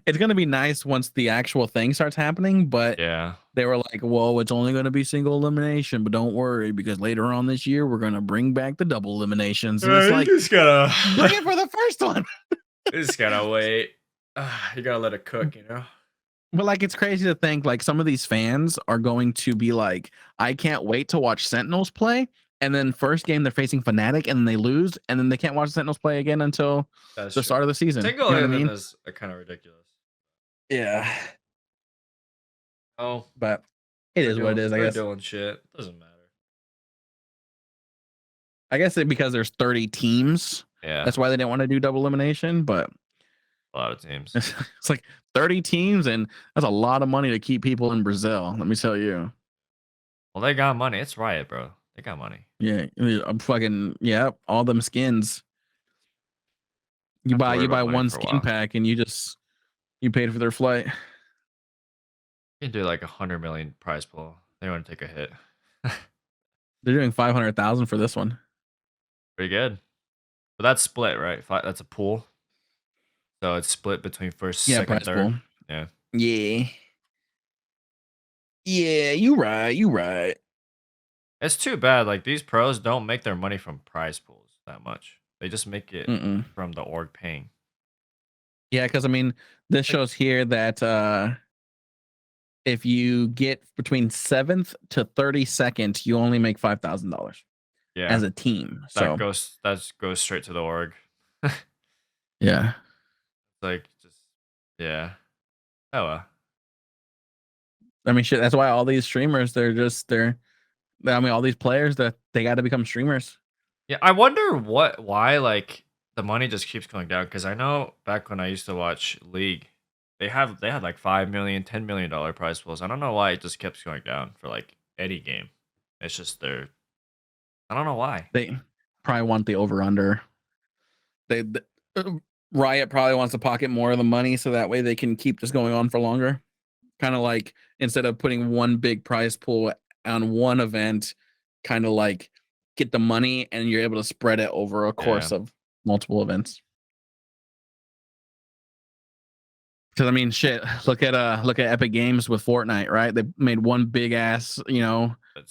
it's gonna be nice once the actual thing starts happening, but they were like, "Whoa, it's only gonna be single elimination, but don't worry because later on this year we're gonna bring back the double eliminations." And it's like, you just gotta bring it for the first one. You just gotta wait. You gotta let it cook, you know. But like, it's crazy to think like some of these fans are going to be like, "I can't wait to watch Sentinels play." And then first game they're facing Fnatic and they lose, and then they can't watch Sentinels play again until the start of the season. Single elimination is kind of ridiculous. Yeah. Oh, but it is what it is. I guess doing shit doesn't matter. I guess because there's 30 teams. Yeah, that's why they didn't want to do double elimination. But a lot of teams. It's like 30 teams, and that's a lot of money to keep people in Brazil. Let me tell you. Well, they got money. It's Riot, bro. They got money. Yeah, I'm fucking all them skins. You buy one skin pack and you paid for their flight. You can do like 100 million prize pool. They want to take a hit. They're doing 500,000 for this one. Pretty good. But that's split, right? That's a pool. So it's split between first, second, third. Pool. Yeah. Yeah. Yeah, you right. It's too bad. Like these pros don't make their money from prize pools that much. They just make it from the org paying. Yeah, because I mean, this shows here that if you get between 7th to 32nd, you only make $5,000. Yeah, as a team. That goes straight to the org. Yeah. Like, just, yeah. Oh, well. I mean, shit. That's why all these streamers, I mean, all these players that they got to become streamers. Yeah, I wonder why, like, the money just keeps going down. Because I know back when I used to watch League, they had like $5 million, $10 million prize pools. I don't know why it just keeps going down for like any game. It's just I don't know why. They probably want the over under. Uh, Riot probably wants to pocket more of the money so that way they can keep this going on for longer. Kind of like instead of putting one big prize pool on one event, kind of like get the money and you're able to spread it over a course of multiple events. Because I mean, shit. Look at Epic Games with Fortnite, right? They made one big ass,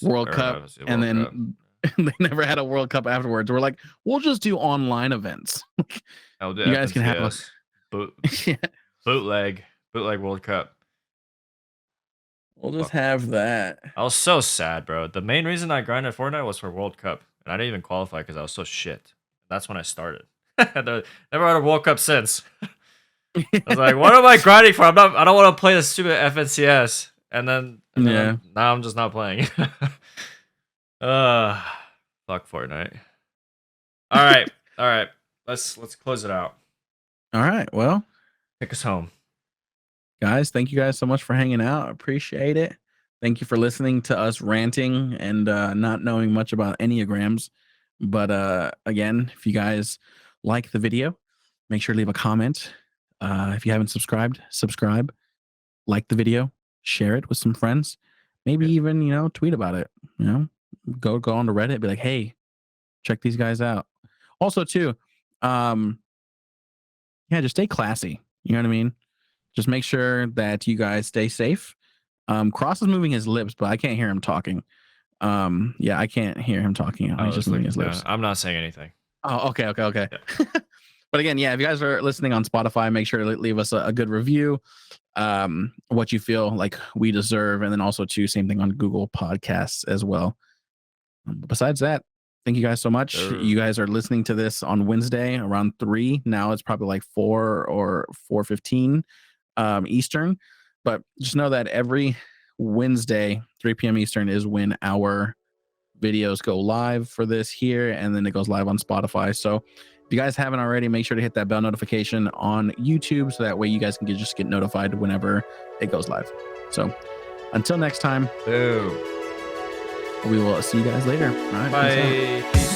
World Cup, and then they never had a World Cup afterwards. We're like, we'll just do online events. You guys can have bootleg World Cup. We'll just have that. I was so sad, bro. The main reason I grinded Fortnite was for World Cup, and I didn't even qualify because I was so shit. That's when I started. Never had a World Cup since. I was like, what am I grinding for? I don't want to play the stupid FNCS. And then now I'm just not playing. Fuck Fortnite. All right. Let's close it out. All right. Well, take us home. Guys, thank you guys so much for hanging out. I appreciate it. Thank you for listening to us ranting and not knowing much about Enneagrams. But again, if you guys like the video, make sure to leave a comment. If you haven't subscribed, subscribe, like the video, share it with some friends, maybe even, tweet about it, go on to Reddit, be like, hey, check these guys out. Also too, just stay classy. You know what I mean? Just make sure that you guys stay safe. Cross is moving his lips, but I can't hear him talking. I can't hear him talking. He's just moving his lips. I'm not saying anything. Oh, okay. Yeah. But again, if you guys are listening on Spotify, make sure to leave us a good review, what you feel like we deserve. And then also, too, same thing on Google Podcasts as well. Besides that, thank you guys so much. You guys are listening to this on Wednesday around 3. Now it's probably like 4 or 4:15 Eastern. But just know that every Wednesday, 3 p.m. Eastern is when our videos go live for this here. And then it goes live on Spotify. So if you guys haven't already, make sure to hit that bell notification on YouTube so that way you guys can just get notified whenever it goes live. So until next time, we will see you guys later. All right. Bye. Peace.